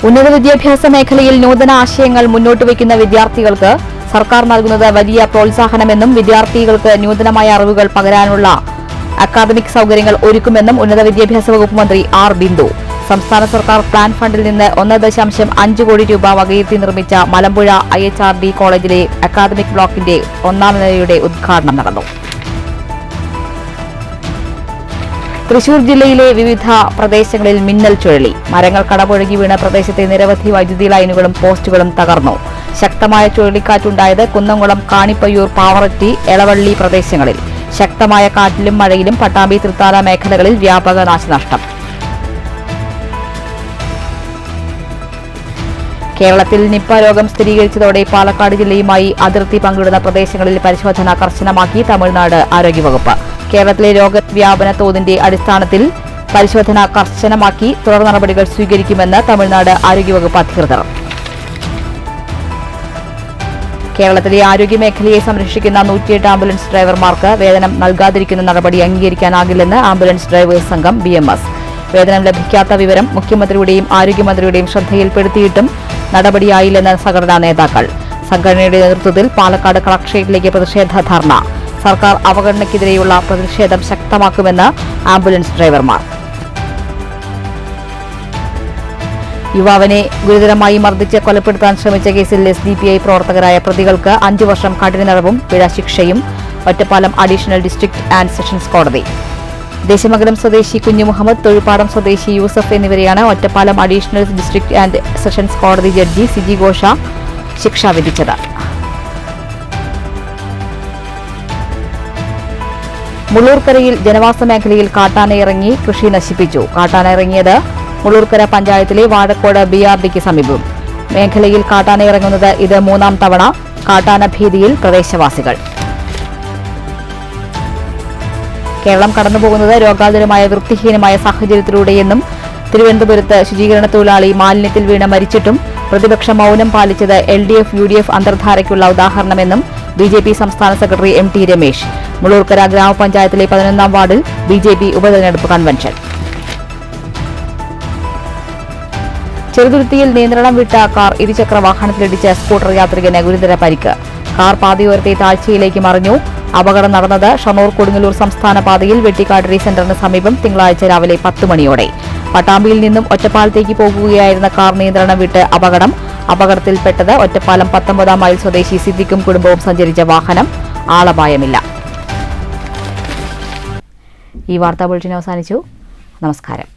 ഉന്നത വിദ്യാഭ്യാസ മേഖലയിൽ നൂതന ആശയങ്ങൾ മുന്നോട്ട് വയ്ക്കുന്ന വിദ്യാർത്ഥികൾക്ക് സർക്കാർ നൽകുന്നത് വലിയ പ്രോത്സാഹനമെന്നും വിദ്യാർത്ഥികൾക്ക് നൂതനമായ അറിവുകൾ പകരാനുള്ള അക്കാദമിക് സൌകര്യങ്ങൾ ഒരുക്കുമെന്നും ഉന്നത വിദ്യാഭ്യാസ വകുപ്പ് മന്ത്രി ആർ ബിന്ദു. സംസ്ഥാന സർക്കാർ പ്ലാൻ ഫണ്ടിൽ നിന്ന് 1.5 കോടി രൂപ വകയിരുത്തി നിർമ്മിച്ച മലമ്പുഴ IHRD കോളേജിലെ അക്കാദമിക് ബ്ലോക്കിന്റെ 1ാം നിലയുടെ ഉദ്ഘാടനം നടന്നു. തൃശൂർ ജില്ലയിലെ വിവിധ പ്രദേശങ്ങളിൽ മിന്നൽ ചുഴലി. മരങ്ങൾ കടപുഴകി വീണ പ്രദേശത്തെ നിരവധി വൈദ്യുതി ലൈനുകളും പോസ്റ്റുകളും തകർന്നു. ശക്തമായ ചുഴലിക്കാറ്റുണ്ടായത് കുന്നംകുളം, കാണിപ്പയ്യൂർ, പാവററ്റി, എളവള്ളി പ്രദേശങ്ങളിൽ. ശക്തമായ കാറ്റിലും മഴയിലും പട്ടാമ്പി, തൃത്താല മേഖലകളിൽ വ്യാപക നാശനഷ്ടം. കേരളത്തിൽ നിപ്പ രോഗം സ്ഥിരീകരിച്ചതോടെ പാലക്കാട് ജില്ലയുമായി അതിർത്തി പങ്കിടുന്ന പ്രദേശങ്ങളിൽ പരിശോധന കർശനമാക്കി തമിഴ്നാട് ആരോഗ്യവകുപ്പ്. കേരളത്തിലെ രോഗവ്യാപന തോതിന്റെ അടിസ്ഥാനത്തിൽ പരിശോധന കർശനമാക്കി തുടർ നടപടികൾ സ്വീകരിക്കുമെന്ന് തമിഴ്നാട് ആരോഗ്യവകുപ്പ് അധികൃതർ. കേരളത്തിലെ ആരോഗ്യമേഖലയെ സംരക്ഷിക്കുന്ന 108 ആംബുലൻസ് ഡ്രൈവർമാർക്ക് വേതനം നൽകാതിരിക്കുന്ന നടപടി അംഗീകരിക്കാനാകില്ലെന്ന് ആംബുലൻസ് ഡ്രൈവേഴ്സ് സംഘം BMS. വേതനം ലഭിക്കാത്ത വിവരം മുഖ്യമന്ത്രിയുടെയും ആരോഗ്യമന്ത്രിയുടെയും ശ്രദ്ധയിൽപ്പെടുത്തിയിട്ടും നടപടിയായില്ലെന്ന് സംഘടനാ നേതാക്കൾ. സംഘടനയുടെ നേതൃത്വത്തിൽ പാലക്കാട് കളക്ടറേറ്റിലേക്ക് പ്രതിഷേധ ധർണ. സർക്കാർ അവഗണനയ്ക്കെതിരെയുള്ള പ്രതിഷേധം ശക്തമാക്കുമെന്ന് ആംബുലൻസ് ഡ്രൈവർമാർ. യുവാവിനെ ഗുരുതരമായി മർദ്ദിച്ച് കൊലപ്പെടുത്താൻ ശ്രമിച്ച കേസിൽ SDPI പ്രവർത്തകരായ പ്രതികൾക്ക് 5 വർഷം കഠിന തടവും പിഴ ശിക്ഷയും Ottapalam additional district and sessions കോടതി. ദേശമംഗലം സ്വദേശി കുഞ്ഞു മുഹമ്മദ്, തൊഴുപ്പാടം സ്വദേശി യൂസഫ് എന്നിവരെയാണ് Ottapalam additional district and sessions കോടതി ജഡ്ജി സിജി ഘോഷ ശിക്ഷ വിധിച്ചത്. മുള്ളൂർക്കരയിൽ ജനവാസ മേഖലയിൽ കാട്ടാനയിറങ്ങി കൃഷി നശിപ്പിച്ചു. കാട്ടാനയിറങ്ങിയത് മുള്ളൂർക്കര പഞ്ചായത്തിലെ വാഴക്കോട് BRDക്ക് സമീപം. മേഖലയിൽ കാട്ടാനയിറങ്ങുന്നത് ഇത് 3ാം തവണ. കാട്ടാന ഭീതിയിൽ പ്രദേശവാസികൾ. കേരളം കടന്നുപോകുന്നത് രോഗാതുരമായ വൃത്തിഹീനമായ സാഹചര്യത്തിലൂടെയെന്നും തിരുവനന്തപുരത്ത് ശുചീകരണ തൊഴിലാളി മാലിന്യത്തിൽ വീണ് മരിച്ചിട്ടും പ്രതിപക്ഷ മൌനം പാലിച്ചത് LDF UDF അന്തർധാരയ്ക്കുള്ള ഉദാഹരണമെന്നും BJP സംസ്ഥാന സെക്രട്ടറി MT രമേശ്. മുള്ളൂർക്കര ഗ്രാമപഞ്ചായത്തിലെ 11ാം വാർഡിൽ BJP ഉപതെരഞ്ഞെടുപ്പ് കൺവെൻഷൻ. ചെറുതുരുത്തിയിൽ നിയന്ത്രണം വിട്ട കാർ ഇരുചക്ര വാഹനത്തിലിടിച്ച് സ്കൂട്ടർ യാത്രികന് ഗുരുതര പരിക്ക്. കാർ പാതയോരത്തെ താഴ്ചയിലേക്ക് മറിഞ്ഞു. അപകടം നടന്നത് ഷൊർണൂർ കൊടുങ്ങല്ലൂർ സംസ്ഥാന പാതയിൽ വെട്ടിക്കാട് സെന്ററിന് സമീപം തിങ്കളാഴ്ച രാവിലെ 10 മണിയോടെ. പട്ടാമ്പിയിൽ നിന്നും ഒറ്റപ്പാലത്തേക്ക് പോകുകയായിരുന്ന കാർ നിയന്ത്രണം വിട്ട് അപകടത്തിൽപ്പെട്ടത് ഒറ്റപ്പാലം 19 മൈൽ സ്വദേശി സിദ്ദിഖും കുടുംബവും സഞ്ചരിച്ച വാഹനം. ആളപായമില്ല. ഈ വാർത്താ ബുള്ളറ്റിൻ അവസാനിച്ചു. നമസ്കാരം.